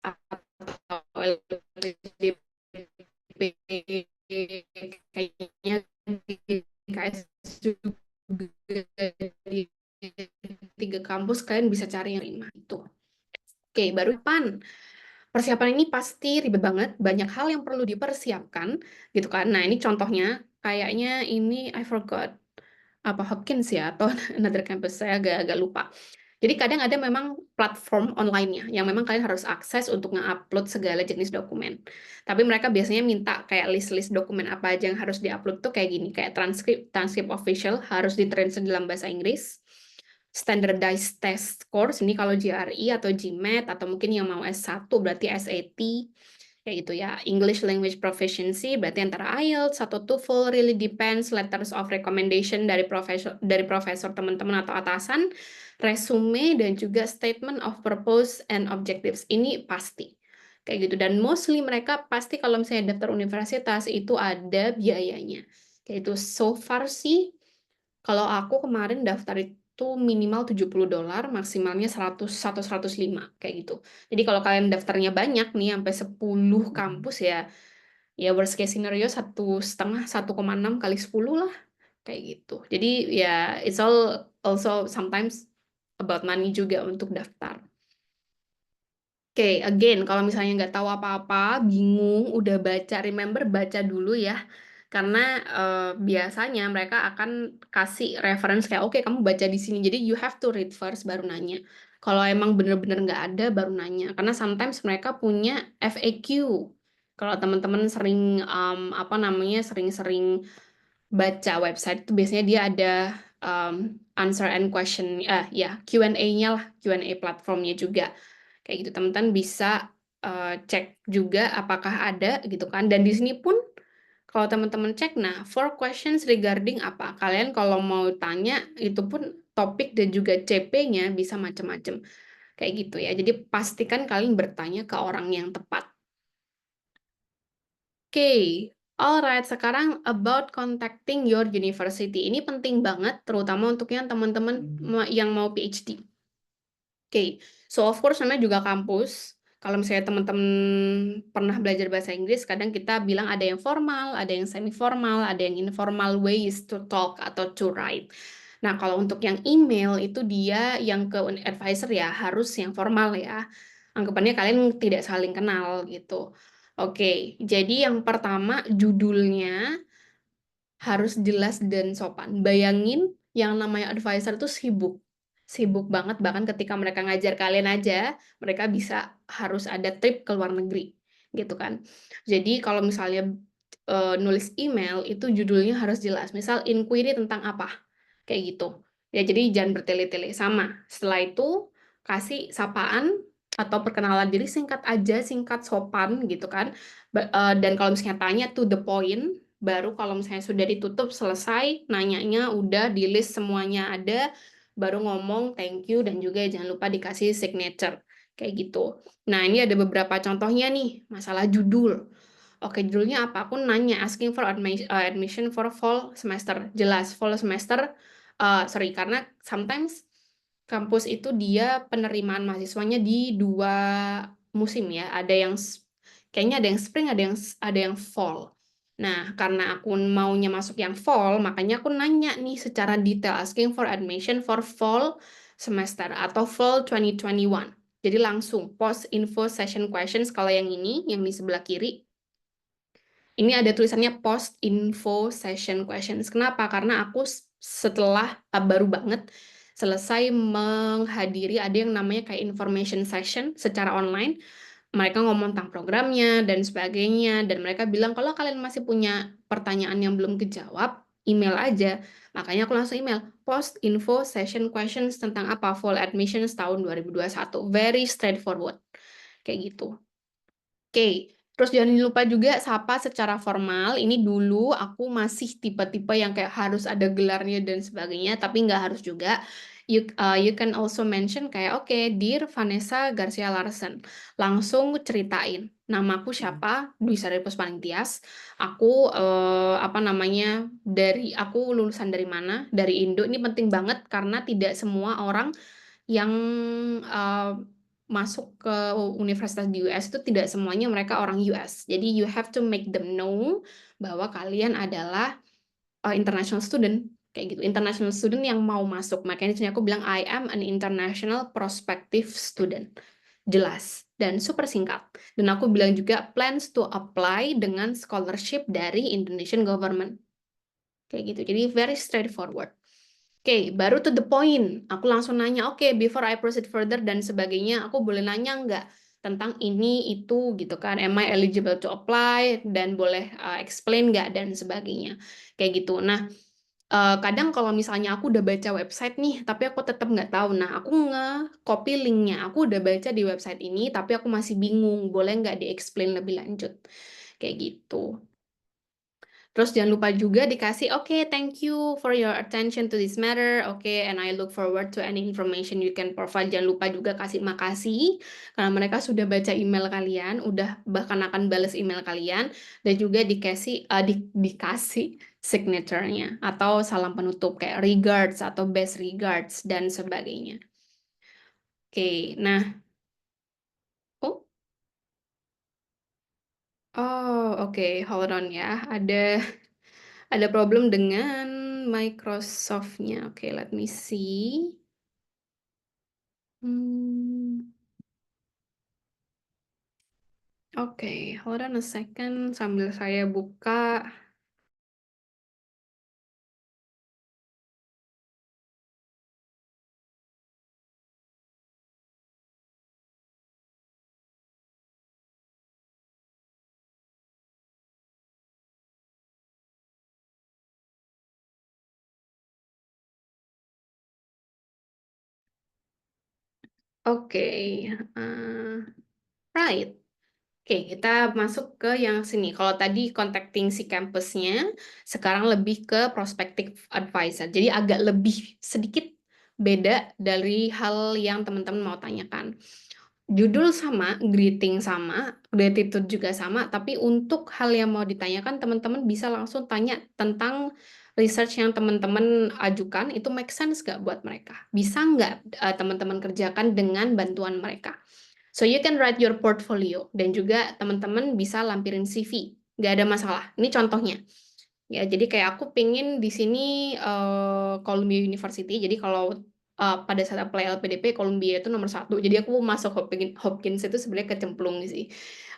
atau LPDP, kayaknya di KS juga di 3 kampus kalian bisa cari yang 5 itu. Oke, baru pan. Persiapan ini pasti ribet banget, banyak hal yang perlu dipersiapkan gitu kan. Nah, ini contohnya kayaknya ini I forgot apa Hopkins ya atau another campus, saya agak lupa. Jadi kadang ada memang platform online-nya yang memang kalian harus akses untuk nge-upload segala jenis dokumen. Tapi mereka biasanya minta kayak list-list dokumen apa aja yang harus di-upload tuh kayak gini, kayak transkrip official harus ditranslate dalam bahasa Inggris, standardized test course, ini kalau GRE atau GMAT, atau mungkin yang mau S1 berarti SAT, kayak gitu ya. English language proficiency berarti antara IELTS atau TOEFL, really depends, letters of recommendation dari profesor teman-teman atau atasan, resume, dan juga statement of purpose and objectives. Ini pasti. Kayak gitu. Dan mostly mereka pasti kalau misalnya daftar universitas itu ada biayanya. Kayak itu so far sih, kalau aku kemarin daftar itu minimal $70, maksimalnya 100 atau 105 kayak gitu. Jadi kalau kalian daftarnya banyak nih sampai 10 kampus ya, ya worst case scenario 1,5, 1,6 kali 10 lah kayak gitu. Jadi ya it's all also sometimes about money juga untuk daftar. Oke, again, kalau misalnya nggak tahu apa-apa, bingung, udah baca, remember baca dulu ya. Karena biasanya mereka akan kasih reference kayak, oke, kamu baca di sini. Jadi you have to read first, baru nanya. Kalau emang bener-bener nggak ada, baru nanya. Karena sometimes mereka punya FAQ. Kalau teman-teman sering, apa namanya, sering-sering baca website itu biasanya dia ada answer and question, ya Q&A-nya lah, Q&A platformnya juga. Kayak gitu, teman-teman bisa cek juga apakah ada gitu kan. Dan di sini pun kalau teman-teman cek, nah, for questions regarding apa? Kalian kalau mau tanya, itu pun topik dan juga CP-nya bisa macam-macam. Kayak gitu ya. Jadi pastikan kalian bertanya ke orang yang tepat. Oke. Alright, sekarang about contacting your university. Ini penting banget, terutama untuk yang teman-teman yang mau PhD. Oke, so of course namanya juga kampus. Kalau misalnya teman-teman pernah belajar bahasa Inggris, kadang kita bilang ada yang formal, ada yang semi formal, ada yang informal ways to talk atau to write. Nah, kalau untuk yang email itu dia yang ke advisor ya harus yang formal ya. Anggapannya kalian tidak saling kenal gitu. Oke, jadi yang pertama judulnya harus jelas dan sopan. Bayangin yang namanya advisor tuh sibuk. Sibuk banget, bahkan ketika mereka ngajar kalian aja, mereka bisa harus ada trip ke luar negeri, gitu kan. Jadi kalau misalnya nulis email, itu judulnya harus jelas. Misal, inquiry tentang apa, kayak gitu. Ya, jadi jangan bertele-tele. Sama. Setelah itu, kasih sapaan atau perkenalan diri singkat aja, singkat sopan gitu kan. Dan kalau misalnya tanya to the point, baru kalau misalnya sudah ditutup selesai nanyanya udah di list semuanya ada baru ngomong thank you dan juga jangan lupa dikasih signature kayak gitu. Nah, ini ada beberapa contohnya nih masalah judul. Oke, judulnya apa? Aku nanya asking for admission for fall semester. Jelas fall semester. Sorry, karena sometimes kampus itu dia penerimaan mahasiswanya di 2 musim ya. Ada yang kayaknya ada yang spring, ada yang fall. Nah, karena aku maunya masuk yang fall, makanya aku nanya nih secara detail asking for admission for fall semester atau fall 2021. Jadi langsung post info session questions kalau yang ini yang di sebelah kiri ini ada tulisannya post info session questions. Kenapa? Karena aku setelah baru banget selesai menghadiri ada yang namanya kayak information session secara online. Mereka ngomong tentang programnya dan sebagainya. Dan mereka bilang kalau kalian masih punya pertanyaan yang belum kejawab, email aja. Makanya aku langsung email post info session questions tentang apa fall admissions tahun 2021. Very straightforward. Kayak gitu. Oke, terus jangan lupa juga sapa secara formal. Ini dulu aku masih tipe-tipe yang kayak harus ada gelarnya dan sebagainya, tapi nggak harus juga. You can also mention kayak, oke, Dear Vanessa Garcia Larsen. Langsung ceritain, namaku siapa, Dwi Sari Puspaningtyas. Aku, apa namanya, aku lulusan dari mana, dari Indo. Ini penting banget karena tidak semua orang yang masuk ke universitas di US itu tidak semuanya mereka orang US. Jadi you have to make them know bahwa kalian adalah international student kayak gitu. International student yang mau masuk. Makanya di sini aku bilang I am an international prospective student. Jelas dan super singkat. Dan aku bilang juga plans to apply dengan scholarship dari Indonesian government. Kayak gitu. Jadi very straightforward. Oke, baru to the point. Aku langsung nanya, oke, before I proceed further dan sebagainya, aku boleh nanya nggak tentang ini, itu, gitu kan. Am I eligible to apply? Dan boleh explain nggak dan sebagainya. Kayak gitu. Nah, kadang kalau misalnya aku udah baca website nih, tapi aku tetap nggak tahu. Nah, aku nge-copy linknya. Aku udah baca di website ini, tapi aku masih bingung. Boleh nggak di-explain lebih lanjut? Kayak gitu. Terus jangan lupa juga dikasih, oke, thank you for your attention to this matter, oke, and I look forward to any information you can provide. Jangan lupa juga kasih makasih, karena mereka sudah baca email kalian, udah bahkan akan balas email kalian, dan juga dikasih signature-nya, atau salam penutup, kayak regards, atau best regards, dan sebagainya. Oke, nah, oh, oke, hold on ya, ada problem dengan Microsoft-nya. Oke, let me see. Hmm, oke, hold on a second sambil saya buka. Oke, right. Oke, kita masuk ke yang sini. Kalau tadi contacting si kampusnya, sekarang lebih ke prospective advisor. Jadi agak lebih sedikit beda dari hal yang teman-teman mau tanyakan. Judul sama, greeting sama, gratitude juga sama, tapi untuk hal yang mau ditanyakan, teman-teman bisa langsung tanya tentang research yang teman-teman ajukan, itu make sense nggak buat mereka? Bisa nggak teman-teman kerjakan dengan bantuan mereka? So you can write your portfolio, dan juga teman-teman bisa lampirin CV, nggak ada masalah. Ini contohnya. Ya, jadi kayak aku pengen di sini Columbia University. Jadi kalau pada saat apply LPDP, Columbia itu nomor satu. Jadi aku masuk Hopkins itu sebenarnya kecemplung sih.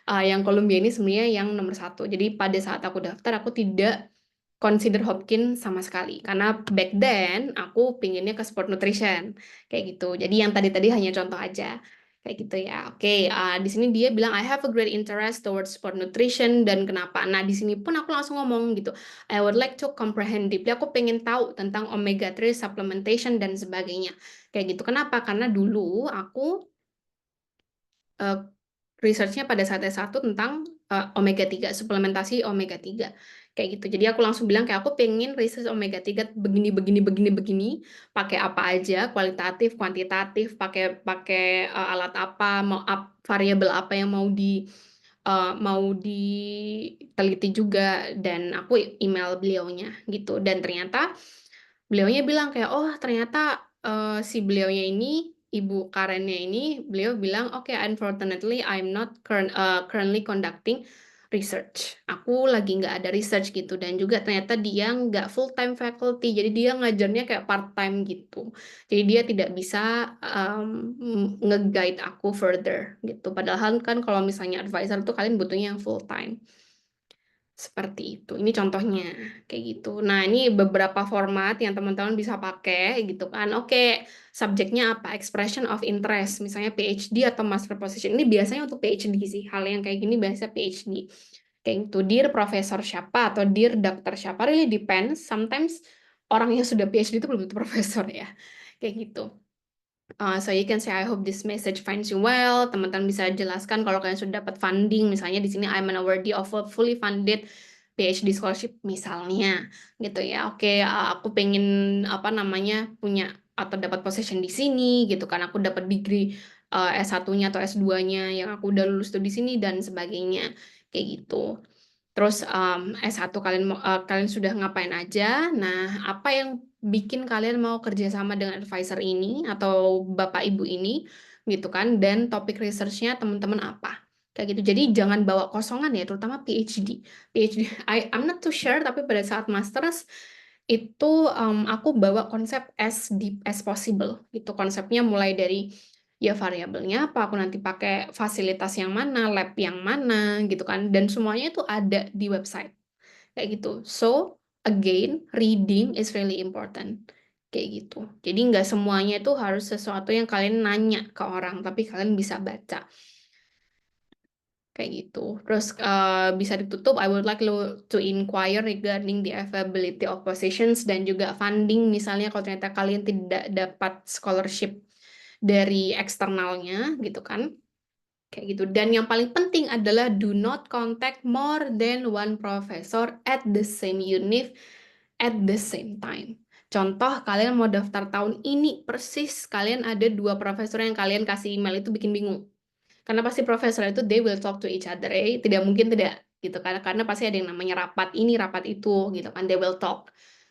Yang Columbia ini sebenarnya yang nomor satu. Jadi pada saat aku daftar, aku tidak consider Hopkins sama sekali. Karena back then aku pinginnya ke sport nutrition. Kayak gitu. Jadi yang tadi-tadi hanya contoh aja. Kayak gitu ya. Oke, di sini dia bilang I have a great interest towards sport nutrition dan kenapa. Nah, di sini pun aku langsung ngomong gitu. I would like to comprehend deeply. Aku pengen tahu tentang omega 3 supplementation dan sebagainya. Kayak gitu. Kenapa? Karena dulu aku eh, researchnya pada saat S1 tentang omega 3, suplementasi omega 3. Kayak gitu. Jadi aku langsung bilang kayak aku pengen research omega 3 begini begini begini begini, pakai apa aja, kualitatif, kuantitatif, pakai pakai alat apa, variabel apa yang mau diteliti juga, dan aku email beliaunya gitu. Dan ternyata beliaunya bilang kayak oh ternyata si beliaunya ini, Ibu Karennya ini, beliau bilang oke, unfortunately I'm not currently conducting research. Aku lagi nggak ada research gitu, dan juga ternyata dia nggak full time faculty, jadi dia ngajarnya kayak part time gitu. Jadi dia tidak bisa nge-guide aku further gitu. Padahal kan kalau misalnya advisor tuh kalian butuhnya yang full time. Seperti itu. Ini contohnya kayak gitu. Nah, ini beberapa format yang teman-teman bisa pakai gitu kan. Oke, subjeknya apa? Expression of interest, misalnya PhD atau master position. Ini biasanya untuk PhD sih. Hal yang kayak gini biasa PhD. Kayak gitu. Dear profesor siapa atau dear dokter siapa, really depends. Sometimes orang yang sudah PhD itu belum tentu profesor ya. Kayak gitu. So you can say I hope this message finds you well. Teman-teman bisa jelaskan kalau kalian sudah dapat funding. Misalnya di sini I'm an awardee of a fully funded PhD scholarship misalnya, gitu ya. Oke, aku pengen apa namanya punya atau dapat position di sini, gitu kan. Aku dapat degree S1-nya atau S2-nya yang aku udah lulus tuh di sini dan sebagainya, kayak gitu. Terus S1 kalian sudah ngapain aja? Nah, apa yang bikin kalian mau kerjasama dengan advisor ini atau bapak ibu ini, gitu kan? Dan topik researchnya teman-teman apa? Kayak gitu. Jadi jangan bawa kosongan ya, terutama PhD. PhD, I'm not too sure, tapi pada saat masters itu aku bawa konsep as deep as possible, gitu. Konsepnya mulai dari ya variabelnya apa, aku nanti pakai fasilitas yang mana, lab yang mana, gitu kan. Dan semuanya itu ada di website. Kayak gitu. So, again, reading is really important. Kayak gitu. Jadi nggak semuanya itu harus sesuatu yang kalian nanya ke orang, tapi kalian bisa baca. Kayak gitu. Terus bisa ditutup, I would like to inquire regarding the availability of positions dan juga funding. Misalnya kalau ternyata kalian tidak dapat scholarship dari eksternalnya, gitu kan. Kayak gitu. Dan yang paling penting adalah do not contact more than one professor at the same unit at the same time. Contoh, kalian mau daftar tahun ini, persis kalian ada dua profesor yang kalian kasih email, itu bikin bingung. Karena pasti profesor itu they will talk to each other, tidak mungkin tidak gitu kan. Karena pasti ada yang namanya rapat ini, rapat itu gitu kan. They will talk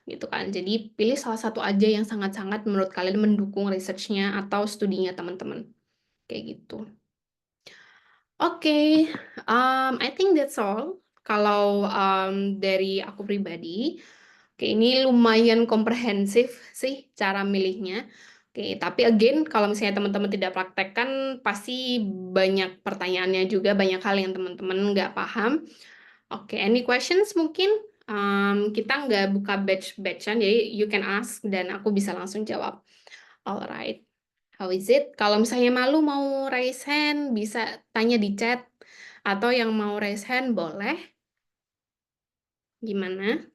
gitu kan. Jadi pilih salah satu aja yang sangat-sangat menurut kalian mendukung researchnya atau studinya teman-teman. Kayak gitu. Oke, I think that's all. Kalau dari aku pribadi, oke, ini lumayan komprehensif sih cara milihnya. Oke, tapi again, kalau misalnya teman-teman tidak praktekkan, pasti banyak pertanyaannya juga, banyak hal yang teman-teman nggak paham. Oke, any questions mungkin? Kita nggak buka batch-batchan, jadi you can ask dan aku bisa langsung jawab. Alright. How is it? Kalau misalnya malu mau raise hand, bisa tanya di chat. Atau yang mau raise hand, boleh. Gimana?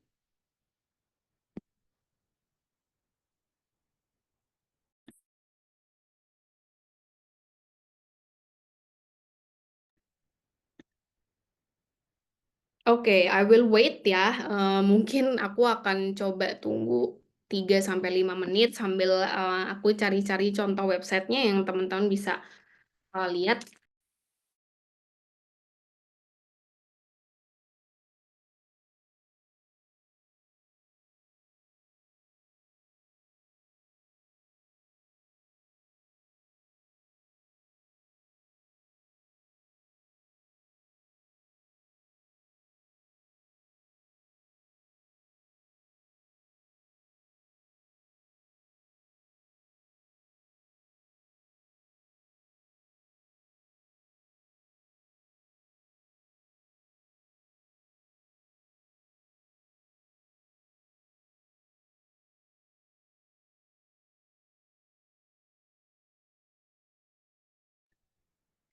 Oke, I will wait ya. Mungkin aku akan coba tunggu 3 sampai 5 menit sambil aku cari-cari contoh websitenya yang teman-teman bisa lihat.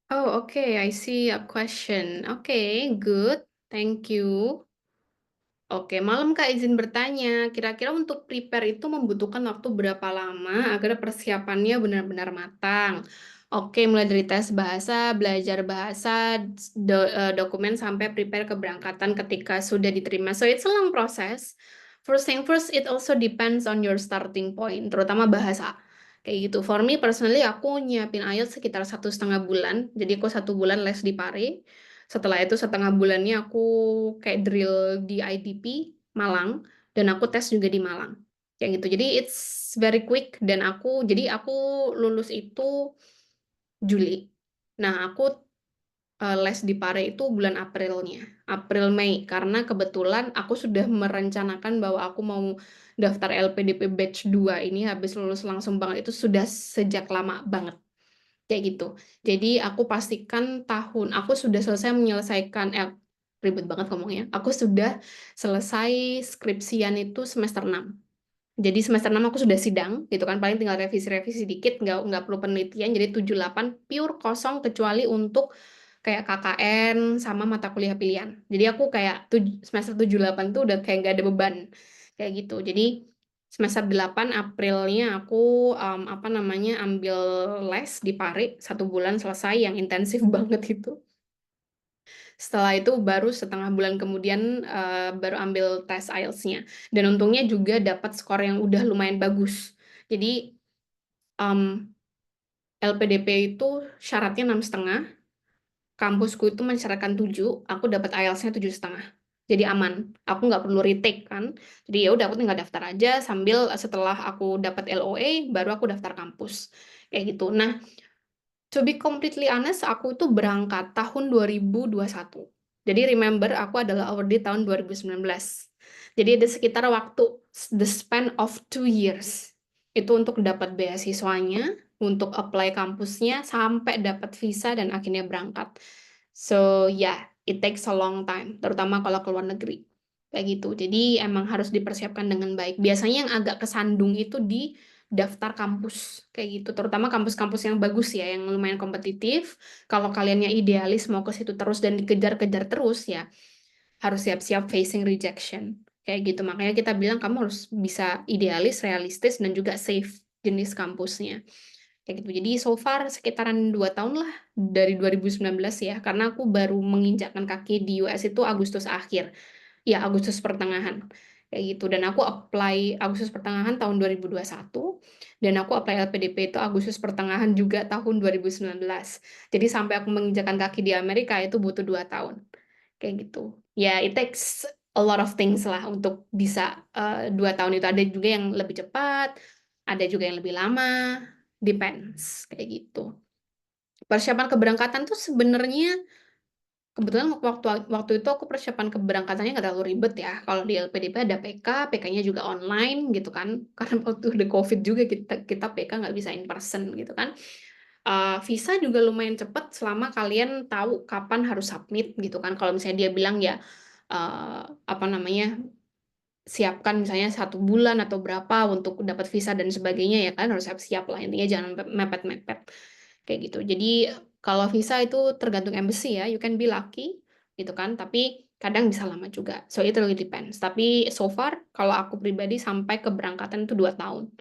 Oh, okay, I see a question. Okay, good. Thank you. Oke, malam Kak izin bertanya, kira-kira untuk prepare itu membutuhkan waktu berapa lama agar persiapannya benar-benar matang? Oke, mulai dari tes bahasa, belajar bahasa, dokumen sampai prepare keberangkatan ketika sudah diterima. So it's a long process. First thing first, it also depends on your starting point, terutama bahasa. Kayak gitu. For me personally, aku nyiapin IELTS sekitar 1,5 bulan. Jadi aku 1 bulan les di Pare. Setelah itu setengah bulannya aku kayak drill di IDP Malang dan aku tes juga di Malang. Kayak gitu. Jadi it's very quick dan aku lulus itu Juli. Nah, aku les di Pare itu bulan Aprilnya. April Mei karena kebetulan aku sudah merencanakan bahwa aku mau daftar LPDP batch 2 ini habis lulus langsung banget itu sudah sejak lama banget kayak gitu. Jadi aku pastikan aku sudah selesai menyelesaikan ribet banget ngomongnya. Aku sudah selesai skripsian itu semester 6. Jadi semester 6 aku sudah sidang gitu kan, paling tinggal revisi-revisi dikit, nggak perlu penelitian, jadi 78 pure kosong kecuali untuk kayak KKN sama mata kuliah pilihan. Jadi aku kayak semester 78 tuh udah kayak nggak ada beban kayak gitu. Jadi semester 8 Aprilnya aku apa namanya ambil les di Pare 1 bulan selesai yang intensif banget itu. Setelah itu baru setengah bulan kemudian baru ambil tes IELTS-nya. Dan untungnya juga dapat skor yang udah lumayan bagus. Jadi um, LPDP itu syaratnya 6,5, kampusku itu mensyaratkan 7, aku dapat IELTS-nya 7,5. Jadi aman, aku nggak perlu retake kan. Jadi ya udah aku tinggal daftar aja sambil setelah aku dapat LOA baru aku daftar kampus. Kayak gitu. Nah, to be completely honest, aku itu berangkat tahun 2021. Jadi remember, aku adalah awardee tahun 2019. Jadi ada sekitar waktu, the span of 2 years. Itu untuk dapat beasiswanya, untuk apply kampusnya, sampai dapat visa dan akhirnya berangkat. So yeah, it takes a long time, terutama kalau ke luar negeri. Kayak gitu. Jadi emang harus dipersiapkan dengan baik. Biasanya yang agak kesandung itu di daftar kampus kayak gitu, terutama kampus-kampus yang bagus ya, yang lumayan kompetitif. Kalau kaliannya idealis mau ke situ terus dan dikejar-kejar terus ya, harus siap-siap facing rejection kayak gitu. Makanya kita bilang kamu harus bisa idealis, realistis, dan juga safe jenis kampusnya kayak gitu. Jadi so far sekitaran 2 tahun lah dari 2019 ya, karena aku baru menginjakkan kaki di US itu Agustus akhir, ya Agustus pertengahan kayak gitu. Dan aku apply Agustus pertengahan tahun 2021 dan aku apply LPDP itu Agustus pertengahan juga tahun 2019. Jadi sampai aku menginjakan kaki di Amerika itu butuh 2 tahun kayak gitu. Ya, it takes a lot of things lah untuk bisa 2 tahun itu. Ada juga yang lebih cepat, ada juga yang lebih lama, depends kayak gitu. Persiapan keberangkatan tuh sebenarnya kebetulan waktu waktu itu aku persiapan keberangkatannya nggak terlalu ribet ya. Kalau di LPDP ada PK, PK-nya juga online gitu kan. Karena waktu ada COVID juga kita PK nggak bisa in person gitu kan. Visa juga lumayan cepat selama kalian tahu kapan harus submit gitu kan. Kalau misalnya dia bilang ya apa namanya siapkan misalnya 1 bulan atau berapa untuk dapat visa dan sebagainya ya kan harus siap-siap lah, intinya jangan mepet-mepet kayak gitu. Jadi kalau visa itu tergantung embassy ya, you can be lucky gitu kan, tapi kadang bisa lama juga, so it really depends. Tapi so far kalau aku pribadi sampai keberangkatan itu 2 tahun.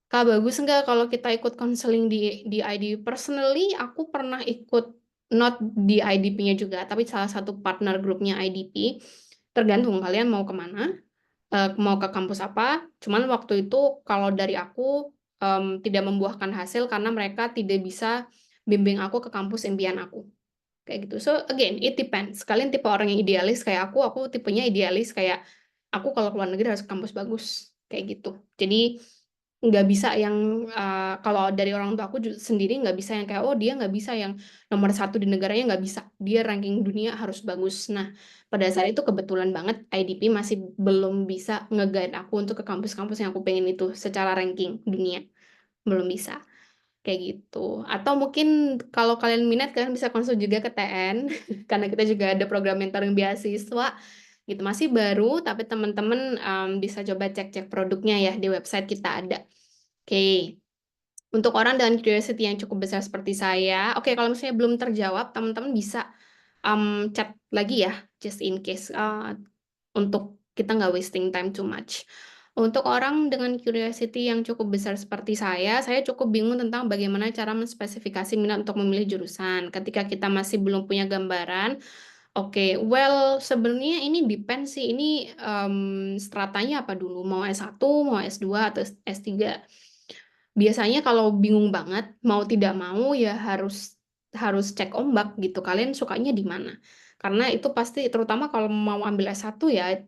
Kak, bagus nggak kalau kita ikut konseling di ID? Personally, aku pernah ikut, not di IDP-nya juga, tapi salah satu partner grupnya IDP. Tergantung kalian mau kemana, mau ke kampus apa. Cuman waktu itu kalau dari aku tidak membuahkan hasil karena mereka tidak bisa bimbing aku ke kampus impian aku. Kayak gitu. So again, it depends. Kalian tipe orang yang idealis kayak aku tipenya idealis kayak aku kalau keluar negeri harus ke kampus bagus. Kayak gitu. Jadi nggak bisa yang kalau dari orang tua aku sendiri nggak bisa yang kayak oh dia nggak bisa yang nomor satu di negaranya nggak bisa. Dia ranking dunia harus bagus. Nah pada saat itu kebetulan banget IDP masih belum bisa nge-guide aku untuk ke kampus-kampus yang aku pengen itu secara ranking dunia. Belum bisa. Kayak gitu. Atau mungkin kalau kalian minat kalian bisa konsul juga ke TN karena kita juga ada program mentoring beasiswa gitu. Masih baru tapi teman-teman bisa coba cek-cek produknya ya di website kita ada. Oke. Untuk orang dengan curiosity yang cukup besar seperti saya, oke kalau misalnya belum terjawab, teman-teman bisa chat lagi ya, just in case untuk kita nggak wasting time too much. Untuk orang dengan curiosity yang cukup besar seperti saya cukup bingung tentang bagaimana cara menspesifikasi minat untuk memilih jurusan. Ketika kita masih belum punya gambaran, oke, well sebenarnya ini depend sih, ini stratanya apa dulu, mau S1, mau S2, atau S3. Biasanya kalau bingung banget, mau tidak mau ya harus harus cek ombak gitu. Kalian sukanya di mana? Karena itu pasti, terutama kalau mau ambil S1 ya,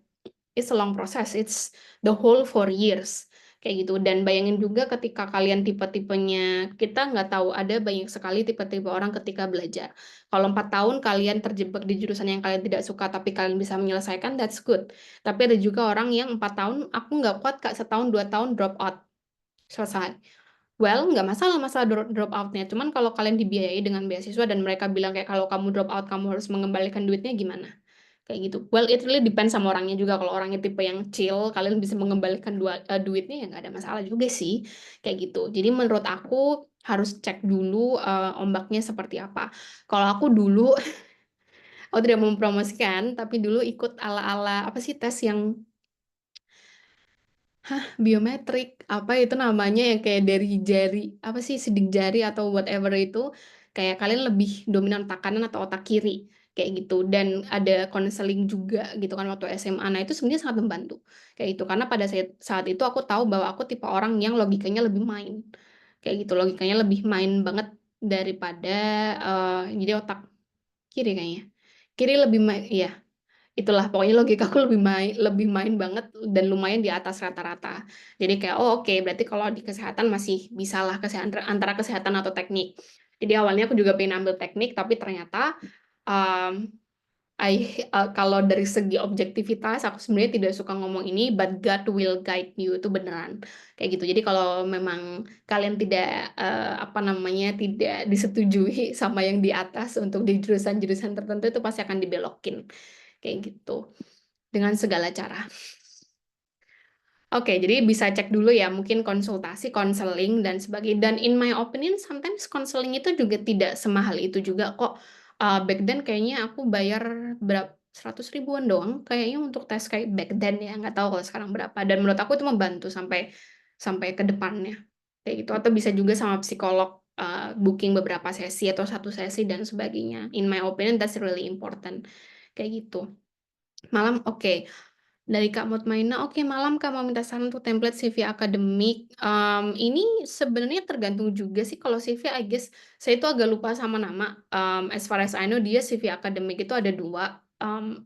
it's a long process. It's the whole 4 years. Kayak gitu. Dan bayangin juga ketika kalian tipe-tipenya, kita nggak tahu, ada banyak sekali tipe-tipe orang ketika belajar. Kalau 4 tahun kalian terjebak di jurusan yang kalian tidak suka, tapi kalian bisa menyelesaikan, that's good. Tapi ada juga orang yang 4 tahun, aku nggak kuat Kak, setahun, 2 tahun, drop out. Selesai. Well, nggak masalah masalah drop outnya. Cuman kalau kalian dibiayai dengan beasiswa dan mereka bilang kayak kalau kamu drop out kamu harus mengembalikan duitnya gimana? Kayak gitu. Well, it really depends sama orangnya juga. Kalau orangnya tipe yang chill, kalian bisa mengembalikan duitnya ya nggak ada masalah juga sih. Kayak gitu. Jadi menurut aku harus cek dulu ombaknya seperti apa. Kalau aku dulu, aku tidak mempromosikan, tapi dulu ikut ala-ala apa sih tes yang biometrik apa itu namanya yang kayak dari jari apa sih sidik jari atau whatever itu kayak kalian lebih dominan otak kanan atau otak kiri kayak gitu dan ada konseling juga gitu kan waktu SMA. Nah itu sebenarnya sangat membantu kayak gitu karena pada saat itu aku tahu bahwa aku tipe orang yang logikanya lebih main kayak gitu, logikanya lebih main banget daripada jadi otak kiri kayaknya, kiri lebih main ya. Itulah pokoknya logikaku lebih main banget dan lumayan di atas rata-rata. Jadi kayak oh oke, berarti kalau di kesehatan masih bisalah kesehatan antara kesehatan atau teknik. Jadi awalnya aku juga pengen ambil teknik tapi ternyata um, kalau dari segi objektivitas aku sebenarnya tidak suka ngomong ini, but God will guide you, itu beneran kayak gitu. Jadi kalau memang kalian tidak apa namanya tidak disetujui sama yang di atas untuk di jurusan-jurusan tertentu itu pasti akan dibelokin kayak gitu dengan segala cara. Oke, jadi bisa cek dulu ya, mungkin konsultasi, konseling, dan sebagainya. Dan in my opinion, sometimes konseling itu juga tidak semahal itu juga kok. Back then kayaknya aku bayar berapa, 100 ribuan doang kayaknya untuk tes kayak back then ya, nggak tahu kalau sekarang berapa. Dan menurut aku itu membantu sampai sampai ke depannya. Kayak gitu. Atau bisa juga sama psikolog booking beberapa sesi atau satu sesi dan sebagainya. In my opinion, that's really important. Kayak gitu. Malam, oke. Dari Kak Mutmaina, oke malam Kak mau minta saran untuk template CV akademik. Ini sebenarnya tergantung juga sih kalau CV, I guess saya itu agak lupa sama nama. As far as I know dia CV akademik itu ada dua.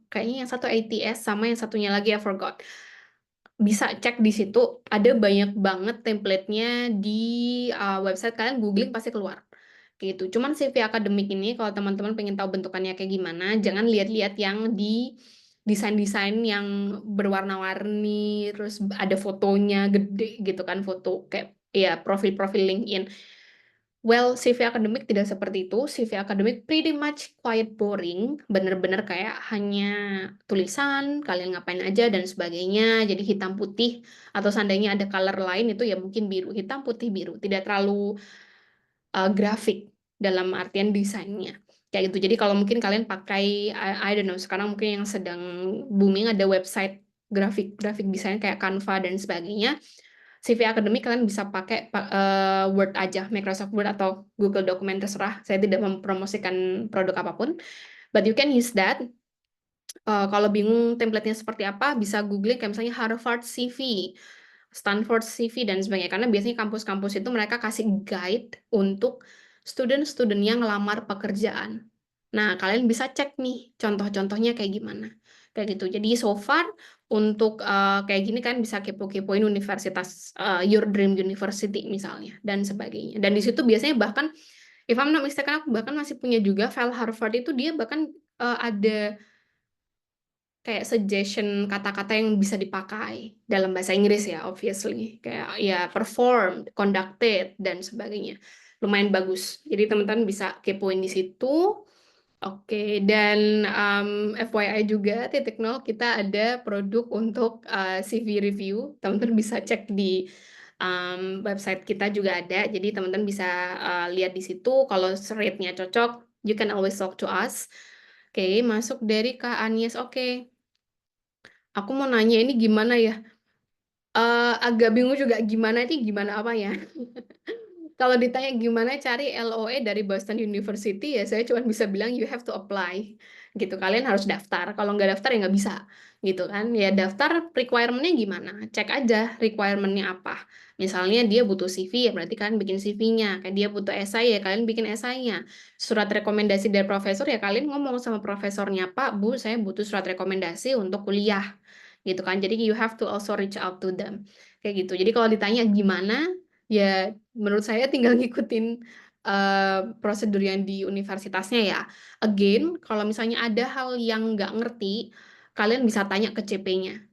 Kayaknya yang satu ATS sama yang satunya lagi I forgot. Bisa cek di situ. Ada banyak banget template-nya di website kalian googling pasti keluar. Gitu. Cuman CV akademik ini kalau teman-teman pengen tahu bentukannya kayak gimana, jangan lihat-lihat yang di desain-desain yang berwarna-warni, terus ada fotonya gede gitu kan, foto kayak ya profil-profil LinkedIn. Well, CV akademik tidak seperti itu. CV akademik pretty much quite boring. Bener-bener kayak hanya tulisan, kalian ngapain aja dan sebagainya. Jadi hitam putih atau seandainya ada color lain itu ya mungkin biru, hitam putih biru. Tidak terlalu grafik dalam artian desainnya. Kayak gitu. Jadi kalau mungkin kalian pakai I don't know, sekarang mungkin yang sedang booming ada website grafik desain kayak Canva dan sebagainya. CV akademik kalian bisa pakai Word aja, Microsoft Word atau Google Document terserah. Saya tidak mempromosikan produk apapun, but you can use that. Kalau bingung template-nya seperti apa, bisa googling kayak misalnya Harvard CV, Stanford CV dan sebagainya. Karena biasanya kampus-kampus itu mereka kasih guide untuk student-student yang ngelamar pekerjaan. Nah, kalian bisa cek nih contoh-contohnya kayak gimana. Kayak gitu. Jadi so far untuk kayak gini kan bisa kepo-kepoin universitas your dream university misalnya dan sebagainya. Dan di situ biasanya bahkan if I'm not mistaken aku bahkan masih punya juga file Harvard itu dia bahkan ada kayak suggestion kata-kata yang bisa dipakai dalam bahasa Inggris ya, obviously. Kayak ya performed, conducted, dan sebagainya. Lumayan bagus. Jadi teman-teman bisa kepoin di situ. Oke, dan FYI juga, titik nol, kita ada produk untuk CV review. Teman-teman bisa cek di website kita juga ada. Jadi teman-teman bisa lihat di situ. Kalau rate-nya cocok, you can always talk to us. Oke, masuk dari Kak Anies. Oke, aku mau nanya ini gimana ya? Agak bingung juga gimana ini gimana apa ya? Kalau ditanya gimana cari LOE dari Boston University ya saya cuma bisa bilang you have to apply gitu. Kalian harus daftar. Kalau nggak daftar ya nggak bisa gitu kan. Ya daftar requirement-nya gimana? Cek aja requirement-nya apa. Misalnya dia butuh CV ya berarti kalian bikin CV-nya. Kayak dia butuh esai ya kalian bikin esainya. Surat rekomendasi dari profesor ya kalian ngomong sama profesornya, Pak, Bu, saya butuh surat rekomendasi untuk kuliah gitu kan. Jadi you have to also reach out to them. Kayak gitu. Jadi kalau ditanya gimana, ya menurut saya tinggal ngikutin prosedur yang di universitasnya ya. Again, kalau misalnya ada hal yang nggak ngerti, kalian bisa tanya ke CP-nya.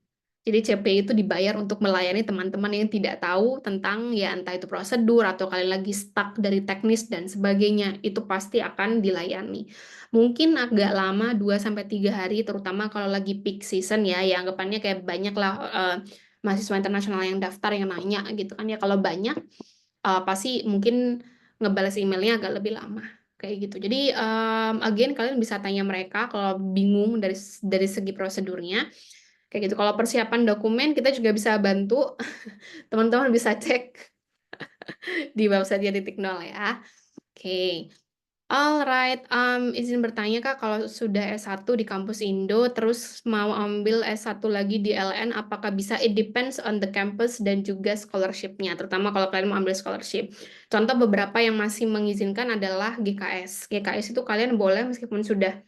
Jadi CP itu dibayar untuk melayani teman-teman yang tidak tahu tentang ya entah itu prosedur atau kalian lagi stuck dari teknis dan sebagainya. Itu pasti akan dilayani. Mungkin agak lama 2 sampai 3 hari terutama kalau lagi peak season ya, ya anggapannya kayak banyak lah mahasiswa internasional yang daftar yang nanya gitu kan ya. Kalau banyak pasti mungkin ngebales emailnya agak lebih lama kayak gitu. Jadi again kalian bisa tanya mereka kalau bingung dari segi prosedurnya kayak gitu. Kalau persiapan dokumen kita juga bisa bantu. Teman-teman bisa cek di website titik nol ya. Oke. Alright, izin bertanya Kak, kalau sudah S1 di kampus Indo, terus mau ambil S1 lagi di LN, apakah bisa? It depends on the campus dan juga scholarship-nya, terutama kalau kalian mau ambil scholarship. Contoh beberapa yang masih mengizinkan adalah GKS. GKS itu kalian boleh meskipun sudah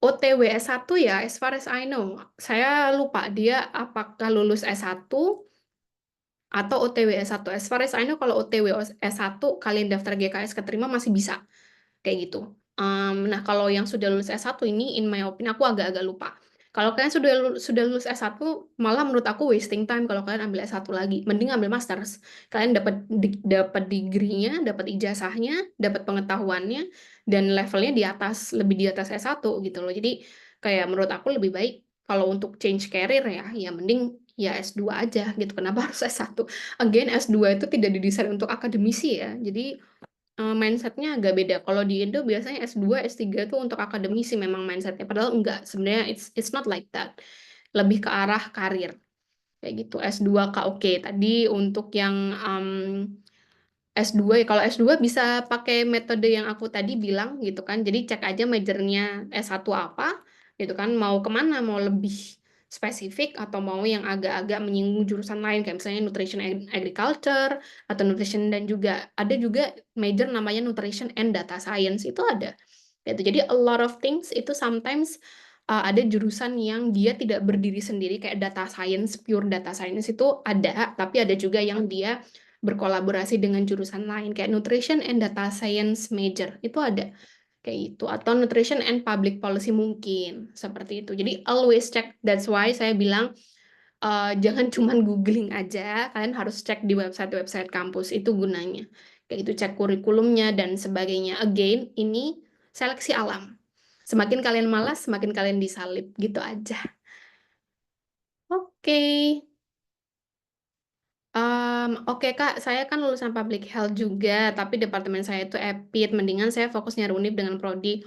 OTW S1 ya, as far as I know. Saya lupa dia apakah lulus S1 atau OTW S1. As far as I know, kalau OTW S1 kalian daftar GKS keterima masih bisa kayak gitu. Nah, kalau yang sudah lulus S1 ini, in my opinion, aku agak-agak lupa. Kalau kalian sudah lulus S1, malah menurut aku wasting time kalau kalian ambil S1 lagi. Mending ambil masters. Kalian dapat degree-nya, dapat ijazahnya, dapat pengetahuannya, dan levelnya di atas, lebih di atas S1 gitu loh. Jadi kayak menurut aku lebih baik kalau untuk change career ya, ya mending ya S2 aja gitu. Kenapa harus S1? Again, S2 itu tidak didesain untuk akademisi ya. Jadi mindsetnya agak beda. Kalau di Indo biasanya S2, S3 tuh untuk akademisi memang mindsetnya. Padahal enggak. Sebenarnya it's not like that. Lebih ke arah karir. Kayak gitu. S2 Kak oke. Tadi untuk yang S2 ya. Kalau S2 bisa pakai metode yang aku tadi bilang gitu kan. Jadi cek aja majornya S1 apa gitu kan. Mau kemana? Mau lebih spesifik atau mau yang agak-agak menyinggung jurusan lain kayak misalnya nutrition and agriculture atau nutrition dan juga ada juga major namanya nutrition and data science itu ada. Gitu. Jadi a lot of things itu sometimes ada jurusan yang dia tidak berdiri sendiri kayak data science, pure data science itu ada, tapi ada juga yang dia berkolaborasi dengan jurusan lain kayak nutrition and data science major itu ada kayak gitu atau nutrition and public policy mungkin seperti itu jadi always check that's why saya bilang jangan cuman googling aja kalian harus cek di website-website kampus itu gunanya kayak gitu cek kurikulumnya dan sebagainya again ini seleksi alam semakin kalian malas semakin kalian disalib gitu aja oke. Oke Kak, saya kan lulusan public health juga, tapi departemen saya itu EPID. Mendingan saya fokus nyari univ dengan prodi.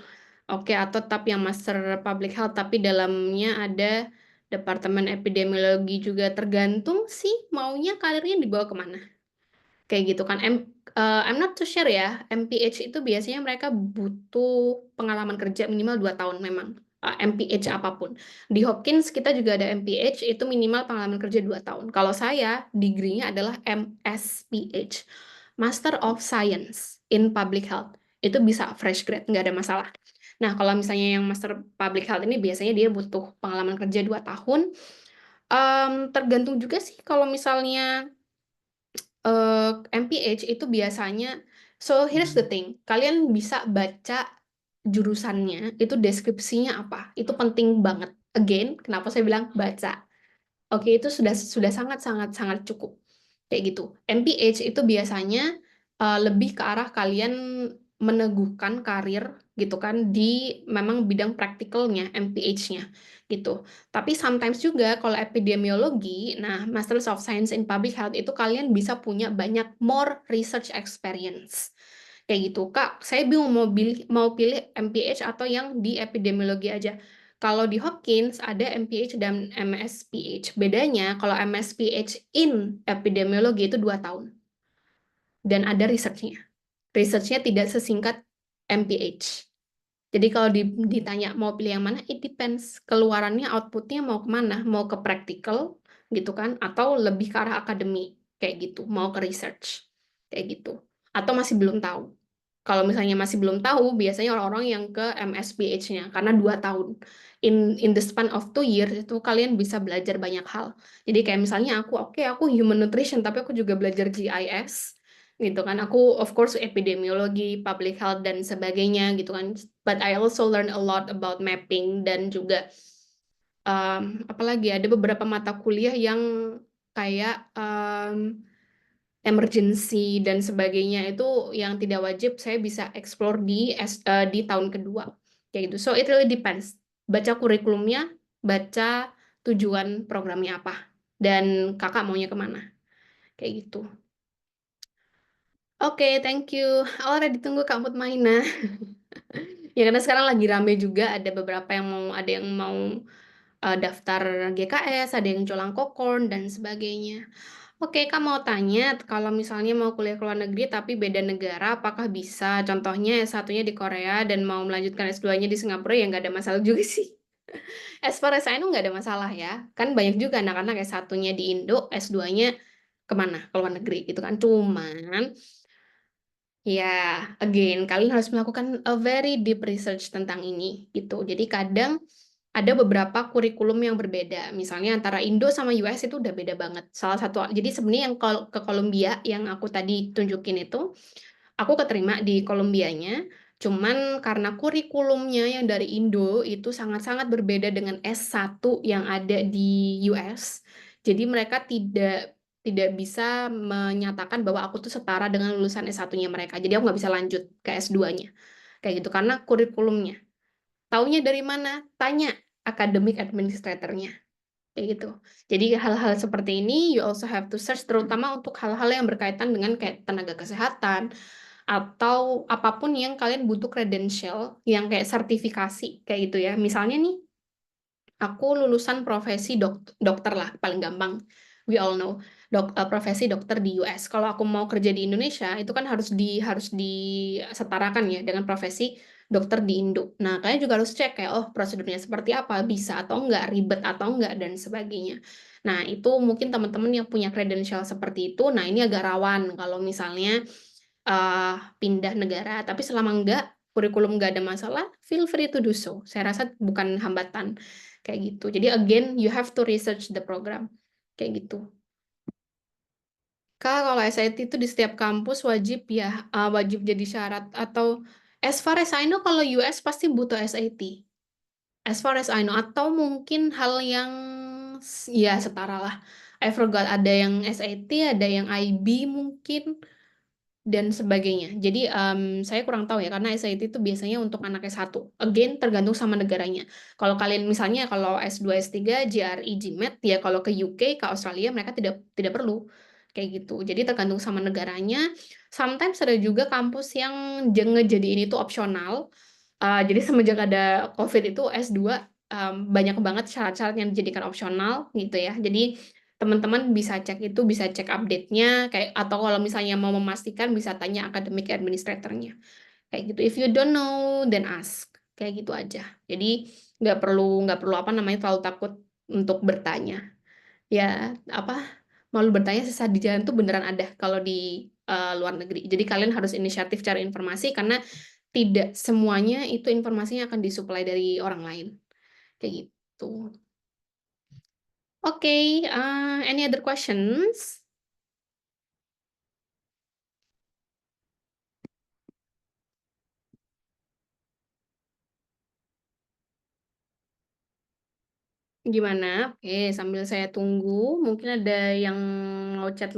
Oke, atau tetap yang master public health, tapi dalamnya ada departemen epidemiologi juga. Tergantung sih maunya karirnya dibawa kemana kayak gitu kan I'm not too sure ya MPH itu biasanya mereka butuh pengalaman kerja minimal 2 tahun memang MPH apapun di Hopkins kita juga ada MPH itu minimal pengalaman kerja 2 tahun kalau saya degree-nya adalah MSPH Master of Science in Public Health. Itu bisa fresh grade, nggak ada masalah. Nah, kalau misalnya yang Master Public Health ini biasanya dia butuh pengalaman kerja 2 tahun. Tergantung juga sih kalau misalnya MPH itu biasanya, so here's the thing, kalian bisa baca jurusannya, itu deskripsinya apa, itu penting banget. Again, kenapa saya bilang baca? Oke, itu sudah sangat sangat sangat cukup. Kayak gitu. MPH itu biasanya lebih ke arah kalian meneguhkan karir gitu kan di memang bidang praktikalnya MPH-nya gitu. Tapi sometimes juga kalau epidemiologi, nah Masters of Science in Public Health itu kalian bisa punya banyak more research experience. Kayak gitu. Kak, saya bingung mau pilih MPH atau yang di epidemiologi aja. Kalau di Hopkins ada MPH dan MSPH. Bedanya kalau MSPH in epidemiologi itu 2 tahun. Dan ada research-nya. Research-nya tidak sesingkat MPH. Jadi kalau ditanya mau pilih yang mana, it depends. Keluarannya, outputnya mau kemana? Mau ke practical, gitu kan? Atau lebih ke arah akademi, kayak gitu. Mau ke research, kayak gitu. Atau masih belum tahu. Kalau misalnya masih belum tahu, biasanya orang-orang yang ke MSPH-nya, karena 2 tahun. In the span of 2 years, itu kalian bisa belajar banyak hal. Jadi kayak misalnya aku human nutrition, tapi aku juga belajar GIS, gitu kan. Aku of course epidemiologi, public health dan sebagainya gitu kan. But I also learn a lot about mapping dan juga apalagi ada beberapa mata kuliah yang kayak emergency dan sebagainya itu yang tidak wajib saya bisa explore di tahun kedua kayak gitu. So it really depends. Baca kurikulumnya, baca tujuan programnya apa dan kakak maunya kemana kayak gitu. Oke, thank you. Already ditunggu Kak Mutmainah. Ya karena sekarang lagi rame juga ada beberapa yang mau daftar GKS, ada yang jualan kokorn dan sebagainya. Oke, Kak mau tanya kalau misalnya mau kuliah ke luar negeri tapi beda negara apakah bisa? Contohnya S1-nya di Korea dan mau melanjutkan S2-nya di Singapura ya nggak ada masalah juga sih. As far as I know nggak ada masalah ya. Kan banyak juga anak-anak S1-nya di Indo, S2-nya kemana? Ke luar negeri gitu kan. Cuman ya, again, kalian harus melakukan a very deep research tentang ini, gitu. Jadi kadang ada beberapa kurikulum yang berbeda. Misalnya antara Indo sama US itu udah beda banget. Salah satu, jadi sebenarnya yang ke Columbia yang aku tadi tunjukin itu, aku keterima di Columbianya. Cuman karena kurikulumnya yang dari Indo itu sangat-sangat berbeda dengan S1 yang ada di US. Jadi mereka tidak bisa menyatakan bahwa aku tuh setara dengan lulusan S1-nya mereka. Jadi aku nggak bisa lanjut ke S2-nya. Kayak gitu, karena kurikulumnya. Taunya dari mana? Tanya academic administrator-nya. Kayak gitu. Jadi hal-hal seperti ini you also have to search, terutama untuk hal-hal yang berkaitan dengan kayak tenaga kesehatan, atau apapun yang kalian butuh credential, yang kayak sertifikasi, kayak gitu ya. Misalnya nih, aku lulusan profesi dokter lah, paling gampang. We all know profesi dokter di US. Kalau aku mau kerja di Indonesia, itu kan harus disetarakan ya dengan profesi dokter di Indo. Nah, kalian juga harus cek kayak oh prosedurnya seperti apa, bisa atau enggak, ribet atau enggak dan sebagainya. Nah, itu mungkin teman-teman yang punya credential seperti itu, nah ini agak rawan kalau misalnya eh, pindah negara. Tapi selama enggak, kurikulum enggak ada masalah, feel free to do so. Saya rasa bukan hambatan kayak gitu. Jadi again, you have to research the program kayak gitu. Kak, kalau SAT itu di setiap kampus wajib ya, wajib jadi syarat atau as far as I know kalau US pasti butuh SAT. As far as I know atau mungkin hal yang ya setara lah. I forgot ada yang SAT, ada yang IB mungkin dan sebagainya. Jadi saya kurang tahu ya karena SIT itu biasanya untuk anak S1. Again, tergantung sama negaranya. Kalau kalian misalnya kalau S2, S3, GRE, GMAT, ya kalau ke UK, ke Australia mereka tidak tidak perlu kayak gitu. Jadi tergantung sama negaranya. Sometimes ada juga kampus yang ngejadiin itu opsional. Jadi semenjak ada COVID itu S2 banyak banget syarat-syarat yang dijadikan opsional gitu ya. Jadi teman-teman bisa cek itu, bisa cek update-nya, kayak atau kalau misalnya mau memastikan bisa tanya academic administrator-nya. Kayak gitu. If you don't know, then ask. Kayak gitu aja. Jadi nggak perlu apa namanya terlalu takut untuk bertanya. Ya apa malu bertanya sesat di jalan tuh beneran ada kalau di luar negeri. Jadi kalian harus inisiatif cari informasi karena tidak semuanya itu informasinya akan disuplai dari orang lain. Kayak gitu. Oke, any other questions? Gimana? Oke, sambil saya tunggu, mungkin ada yang mau chat.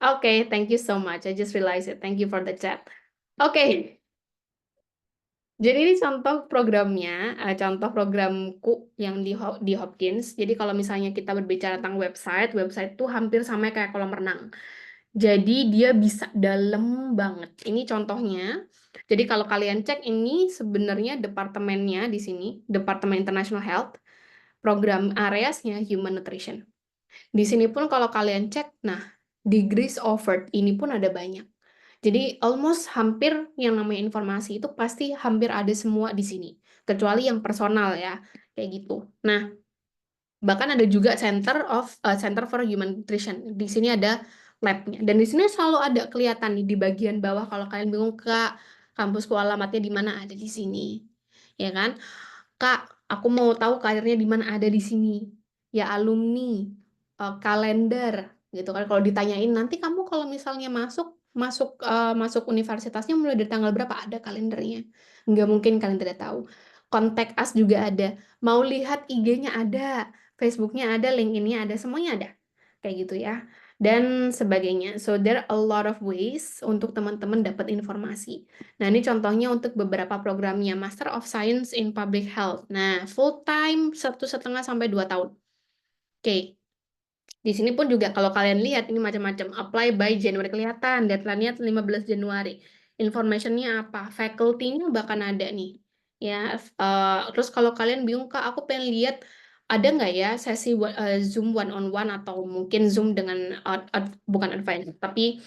Oke, thank you so much. I just realized it. Thank you for the chat. Oke, jadi ini contoh programnya, contoh programku yang di Hopkins. Jadi kalau misalnya kita berbicara tentang website, website tuh hampir sama kayak kolam renang. Jadi dia bisa dalam banget. Ini contohnya. Jadi kalau kalian cek ini sebenarnya departemennya di sini, Departemen International Health, program areasnya Human Nutrition. Di sini pun kalau kalian cek, nah degrees offered ini pun ada banyak. Jadi almost hampir yang namanya informasi itu pasti hampir ada semua di sini. Kecuali yang personal ya, kayak gitu. Nah, bahkan ada juga Center for Human Nutrition. Di sini ada labnya. Dan di sini selalu ada kelihatan nih di bagian bawah kalau kalian bingung Kak, kampusku alamatnya di mana ada di sini. Ya kan? Kak, aku mau tahu karirnya di mana ada di sini. Ya alumni, kalender, gitu kan. Kalau ditanyain nanti kamu kalau misalnya masuk universitasnya mulai dari tanggal berapa ada kalendernya. Nggak mungkin kalian tidak tahu. Kontak us juga ada. Mau lihat IG-nya ada, Facebook-nya ada, LinkedIn-nya ada, semuanya ada. Kayak gitu ya. Dan sebagainya. So there are a lot of ways untuk teman-teman dapat informasi. Nah, ini contohnya untuk beberapa programnya Master of Science in Public Health. Nah, full time 1,5 sampai 2 tahun. Oke, di sini pun juga kalau kalian lihat ini macam-macam. Apply by Januari kelihatan, deadline-nya 15 Januari. Information-nya apa? Faculty-nya bahkan ada nih. Ya, terus kalau kalian bingung, Kak, aku pengen lihat ada nggak ya sesi Zoom one on one atau mungkin Zoom dengan bukan advance, tapi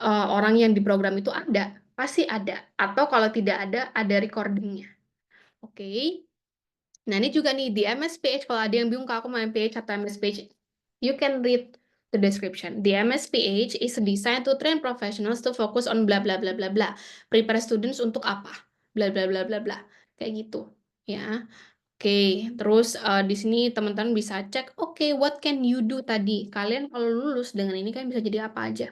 orang yang di program itu ada, pasti ada. Atau kalau tidak ada recordingnya. Oke. Nah, ini juga nih di MSPH, kalau ada yang bingung kalau aku mau MPH atau MSPH, you can read the description. The MSPH is designed to train professionals to focus on bla bla bla bla bla. Prepare students untuk apa? Bla bla bla bla bla. Kayak gitu. Ya. Oke, terus di sini teman-teman bisa cek, oke, what can you do tadi? Kalian kalau lulus dengan ini kan bisa jadi apa aja.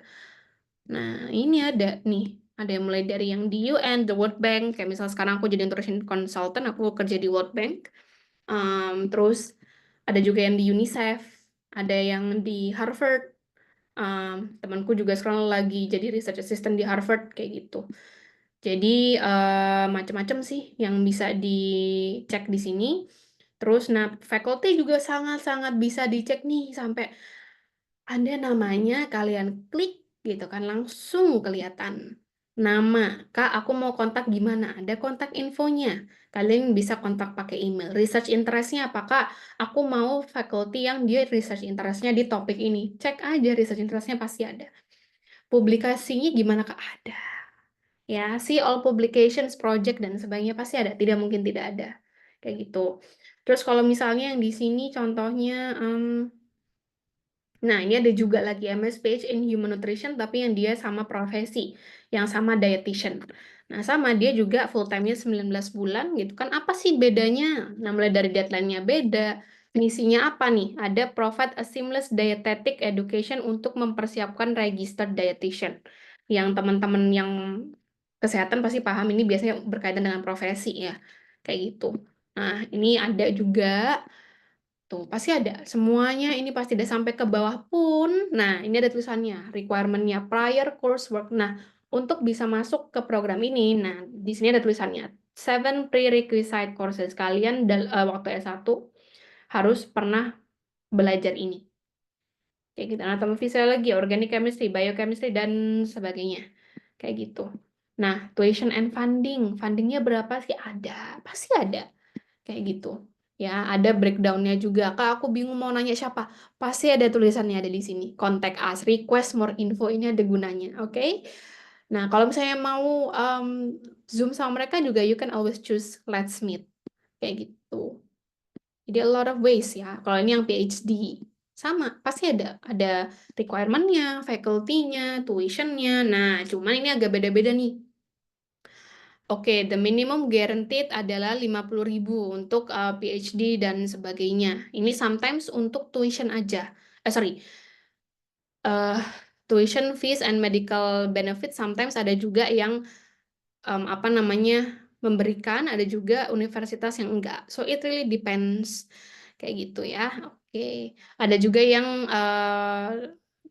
Nah, ini ada nih. Ada yang mulai dari yang di UN, the World Bank. Kayak misal sekarang aku jadi nutrition consultant, aku kerja di World Bank. Terus ada juga yang di UNICEF, ada yang di Harvard. Temanku juga sekarang lagi jadi research assistant di Harvard, kayak gitu. Jadi macam-macam sih yang bisa dicek di sini. Terus, nah, faculty juga sangat-sangat bisa dicek nih sampai ada namanya, kalian klik gitu kan langsung kelihatan nama. Kak, aku mau kontak gimana? Ada kontak infonya. Kalian bisa kontak pakai email. Research interestnya apakah aku mau faculty yang dia research interestnya di topik ini. Cek aja research interestnya pasti ada. Publikasinya gimana Kak? Ada. Ya, see all publications, project dan sebagainya pasti ada. Tidak mungkin tidak ada. Kayak gitu. Terus kalau misalnya yang di sini contohnya nah, ini ada juga lagi MSPH in Human Nutrition, tapi yang dia sama profesi, yang sama dietitian. Nah, sama dia juga full time-nya 19 bulan gitu kan. Apa sih bedanya? Nah, mulai dari deadline-nya beda. Misinya apa nih? Ada provide a seamless dietetic education untuk mempersiapkan registered dietitian. Yang teman-teman yang kesehatan pasti paham, ini biasanya berkaitan dengan profesi ya. Kayak gitu. Nah, ini ada juga. Tuh, pasti ada. Semuanya ini pasti ada sampai ke bawah pun. Nah, ini ada tulisannya, requirement-nya prior coursework. Nah, untuk bisa masuk ke program ini, nah, di sini ada tulisannya, 7 prerequisite courses. Kalian waktu S1 harus pernah belajar ini. Kayak gitu, anatomi fisiologi, organic chemistry, biochemistry, dan sebagainya. Kayak gitu. Nah, tuition and funding. Fundingnya berapa sih? Ada. Pasti ada. Kayak gitu. Ya, ada breakdownnya juga. Kak, aku bingung mau nanya siapa. Pasti ada tulisannya ada di sini. Contact us, request more info, ini ada gunanya. Oke? Nah, kalau misalnya mau Zoom sama mereka juga, you can always choose Let's Meet. Kayak gitu. Jadi a lot of ways ya. Kalau ini yang PhD. Sama, pasti ada requirement-nya, faculty-nya, tuition-nya. Nah, cuman ini agak beda-beda nih. Oke, the minimum guaranteed adalah 50.000 untuk PhD dan sebagainya. Ini sometimes untuk tuition aja. Sorry, eh, tuition fees and medical benefit sometimes ada juga yang apa namanya memberikan, ada juga universitas yang enggak. So it really depends kayak gitu ya. Oke, ada juga yang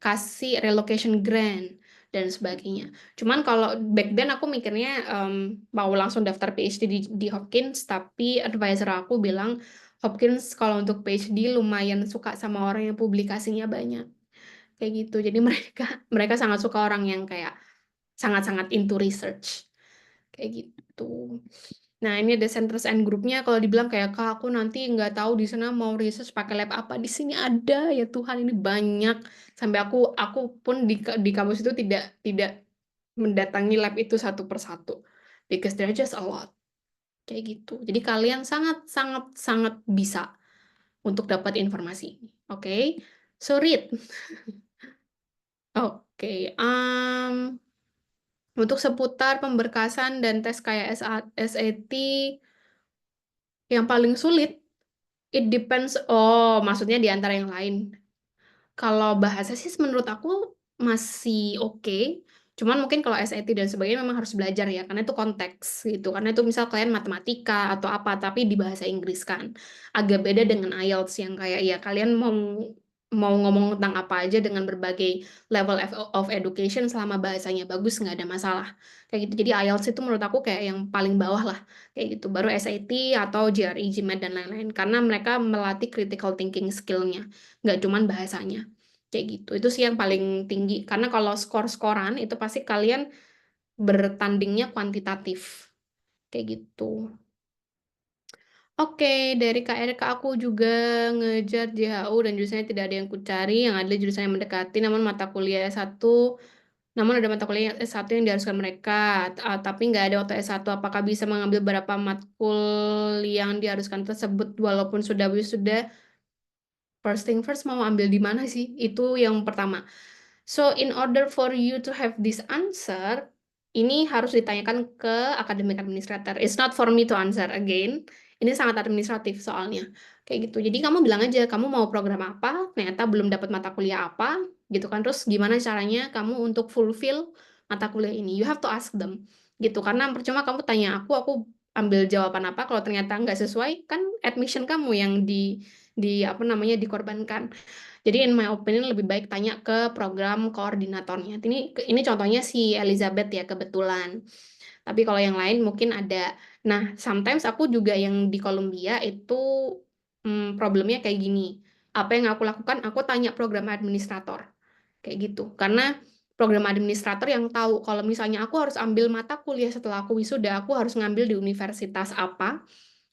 kasih relocation grant dan sebagainya. Cuman kalau back then aku mikirnya mau langsung daftar PhD di Hopkins, tapi advisor aku bilang Hopkins kalau untuk PhD lumayan suka sama orang yang publikasinya banyak kayak gitu. Jadi mereka mereka sangat suka orang yang kayak sangat-sangat into research kayak gitu. Nah, ini ada centers and groupnya. Kalau dibilang kayak kak, aku nanti nggak tahu di sana mau research pakai lab apa. Di sini ada ya Tuhan, ini banyak. Sampai aku pun di kampus itu tidak tidak mendatangi lab itu satu persatu. Because there are just a lot. Kayak gitu. Jadi kalian sangat sangat sangat bisa untuk dapat informasi ini. Oke, so read. Oke, untuk seputar pemberkasan dan tes kayak SAT yang paling sulit, it depends. Oh, maksudnya di antara yang lain. Kalau bahasa sih menurut aku masih oke. Cuman mungkin kalau SAT dan sebagainya memang harus belajar ya, karena itu konteks gitu. Karena itu misal kalian matematika atau apa, tapi di bahasa Inggris kan. Agak beda dengan IELTS yang kayak ya kalian mau mau ngomong tentang apa aja dengan berbagai level of education selama bahasanya bagus nggak ada masalah. Kayak gitu. Jadi IELTS itu menurut aku kayak yang paling bawah lah. Kayak gitu. Baru SAT atau GRE, GMAT dan lain-lain. Karena mereka melatih critical thinking skill-nya nggak cuman bahasanya kayak gitu. Itu sih yang paling tinggi karena kalau skor-skoran itu pasti kalian bertandingnya kuantitatif kayak gitu. Oke, dari KRK aku juga ngejar JHU dan jurusannya tidak ada yang kucari, yang ada jurusan yang mendekati, namun mata kuliah S1, namun ada mata kuliah S1 yang diharuskan mereka, tapi nggak ada waktu S1. Apakah bisa mengambil beberapa matkul yang diharuskan tersebut walaupun sudah wisuda? First thing first, mau ambil di mana sih? Itu yang pertama. So, in order for you to have this answer, ini harus ditanyakan ke academic administrator. It's not for me to answer again. Ini sangat administratif soalnya. Kayak gitu. Jadi kamu bilang aja, kamu mau program apa, ternyata belum dapat mata kuliah apa, gitu kan. Terus gimana caranya kamu untuk fulfill mata kuliah ini. You have to ask them. Gitu. Karena percuma kamu tanya aku ambil jawaban apa, kalau ternyata nggak sesuai, kan admission kamu yang apa namanya dikorbankan. Jadi in my opinion lebih baik tanya ke program koordinatornya. Ini contohnya si Elizabeth ya kebetulan. Tapi kalau yang lain mungkin ada. Nah, sometimes aku juga yang di Columbia itu problemnya kayak gini. Apa yang aku lakukan? Aku tanya program administrator. Kayak gitu. Karena program administrator yang tahu kalau misalnya aku harus ambil mata kuliah setelah aku wisuda, aku harus ngambil di universitas apa,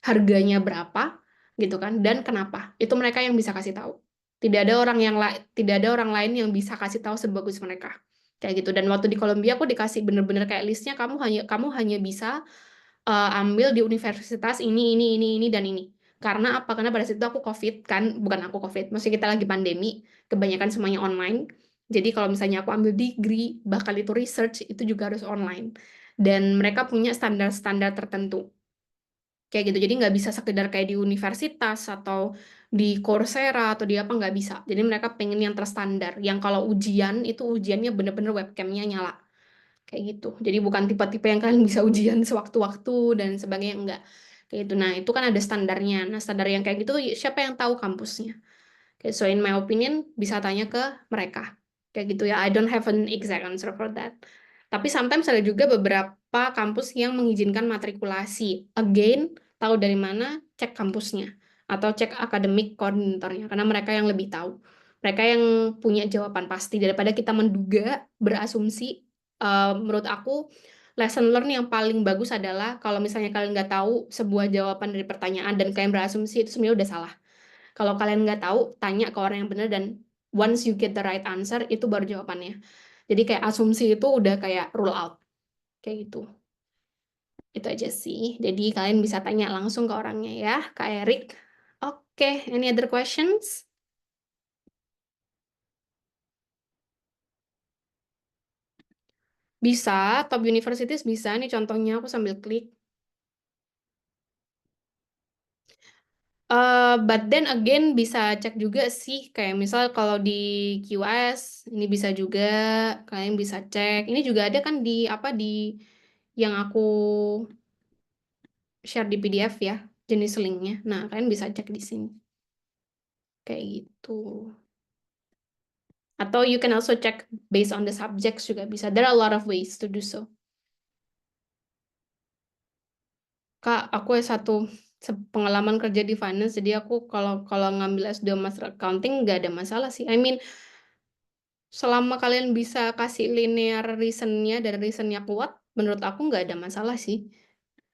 harganya berapa, gitu kan, dan kenapa. Itu mereka yang bisa kasih tahu. Tidak ada orang lain yang bisa kasih tahu sebagus mereka. Kayak gitu. Dan waktu di Columbia aku dikasih bener-bener kayak listnya kamu hanya bisa ambil di universitas ini, dan ini. Karena apa? Karena pada saat itu aku COVID kan, bukan aku COVID, maksudnya kita lagi pandemi, kebanyakan semuanya online. Jadi kalau misalnya aku ambil degree, bahkan itu research, itu juga harus online. Dan mereka punya standar-standar tertentu. Kayak gitu, jadi nggak bisa sekedar kayak di universitas atau di Coursera atau di apa, nggak bisa. Jadi mereka pengen yang terstandar. Yang kalau ujian, itu ujiannya bener-bener webcamnya nyala. Kayak gitu. Jadi bukan tipe-tipe yang kalian bisa ujian sewaktu-waktu dan sebagainya, enggak. Kayak gitu. Nah, itu kan ada standarnya. Nah, standar yang kayak gitu siapa yang tahu kampusnya? Okay, so in my opinion, bisa tanya ke mereka. Kayak gitu ya. I don't have an exact answer for that. Tapi sometimes ada juga beberapa kampus yang mengizinkan matrikulasi. Again, tahu dari mana, cek kampusnya. Atau cek akademik koordinatornya. Karena mereka yang lebih tahu. Mereka yang punya jawaban pasti. Daripada kita menduga, berasumsi. Menurut aku, lesson learn yang paling bagus adalah kalau misalnya kalian nggak tahu sebuah jawaban dari pertanyaan dan kalian berasumsi, itu sebenarnya udah salah. Kalau kalian nggak tahu, tanya ke orang yang benar dan once you get the right answer, itu baru jawabannya. Jadi kayak asumsi itu udah kayak rule out. Kayak gitu. Itu aja sih. Jadi kalian bisa tanya langsung ke orangnya ya, Kak Erik. Oke, any other questions? Bisa, top universities bisa. Nih contohnya aku sambil klik. But then again bisa cek juga sih, kayak misal kalau di QS ini bisa juga kalian bisa cek. Ini juga ada kan di apa di yang aku share di PDF ya, jenis linknya. Nah, kalian bisa cek di sini. Kayak gitu. Atau you can also check based on the subjects juga bisa. There are a lot of ways to do so. Kak, aku satu pengalaman kerja di finance, jadi aku kalau kalau ngambil S2 Master Accounting nggak ada masalah sih. I mean, selama kalian bisa kasih linear reasonnya dan reasonnya kuat, menurut aku nggak ada masalah sih.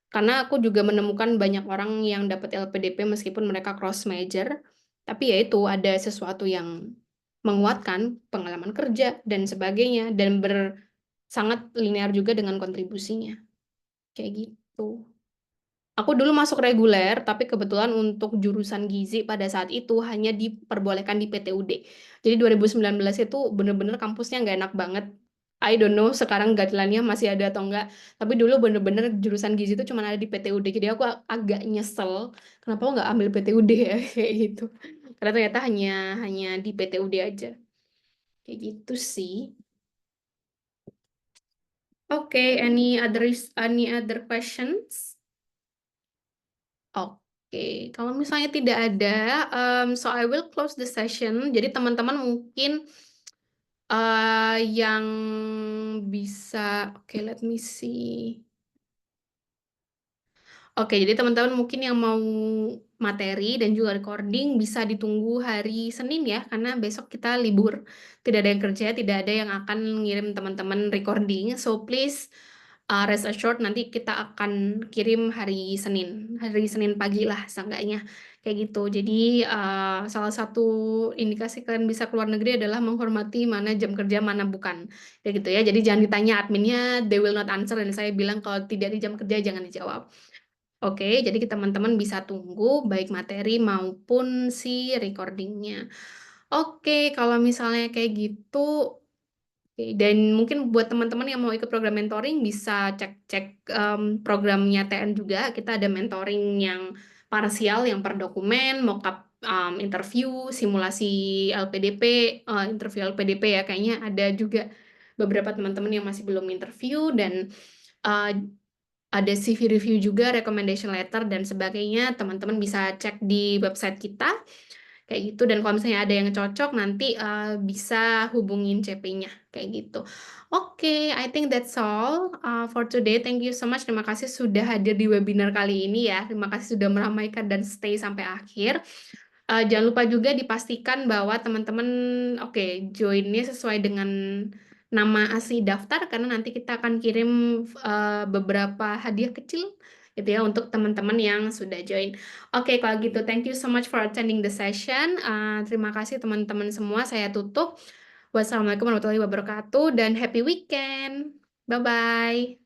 Karena aku juga menemukan banyak orang yang dapat LPDP meskipun mereka cross major, tapi ya itu ada sesuatu yang menguatkan pengalaman kerja dan sebagainya dan sangat linear juga dengan kontribusinya. Kayak gitu. Aku dulu masuk reguler, tapi kebetulan untuk jurusan gizi pada saat itu hanya diperbolehkan di PTUD. Jadi 2019 itu bener-bener kampusnya nggak enak banget. I don't know sekarang guideline-nya masih ada atau enggak. Tapi dulu bener-bener jurusan gizi itu cuma ada di PTUD. Jadi aku agak nyesel. Kenapa aku nggak ambil PTUD ya kayak gitu. Karena ternyata hanya hanya di PTUD aja. Kayak gitu sih. Oke, any other questions? Oke, kalau misalnya tidak ada, so I will close the session. Jadi teman-teman mungkin yang bisa, oke, let me see. Oke, jadi teman-teman mungkin yang mau materi dan juga recording bisa ditunggu hari Senin ya, karena besok kita libur. Tidak ada yang kerja, tidak ada yang akan ngirim teman-teman recording. So please rest assured nanti kita akan kirim hari Senin pagi lah seenggaknya. Kayak gitu. Jadi salah satu indikasi kalian bisa keluar negeri adalah menghormati mana jam kerja, mana bukan. Kayak gitu ya. Jadi jangan ditanya adminnya, they will not answer. Dan saya bilang kalau tidak di jam kerja jangan dijawab. Oke, jadi teman-teman bisa tunggu baik materi maupun si recordingnya. Oke, kalau misalnya kayak gitu, oke, dan mungkin buat teman-teman yang mau ikut program mentoring bisa cek-cek programnya TN juga. Kita ada mentoring yang parsial, yang per dokumen, mockup interview, simulasi LPDP, interview LPDP ya. Kayaknya ada juga beberapa teman-teman yang masih belum interview dan uh, ada CV review juga, recommendation letter dan sebagainya. Teman-teman bisa cek di website kita. kayak gitu. Dan kalau misalnya ada yang cocok nanti bisa hubungin CP-nya kayak gitu. Oke, I think that's all for today. Thank you so much. Terima kasih sudah hadir di webinar kali ini ya. Terima kasih sudah meramaikan dan stay sampai akhir. Jangan lupa juga dipastikan bahwa teman-teman oke joinnya sesuai dengan nama asli daftar karena nanti kita akan kirim beberapa hadiah kecil gitu ya untuk teman-teman yang sudah join. Oke, kalau gitu thank you so much for attending the session. Terima kasih teman-teman semua. Saya tutup. Wassalamualaikum warahmatullahi wabarakatuh dan happy weekend. Bye bye.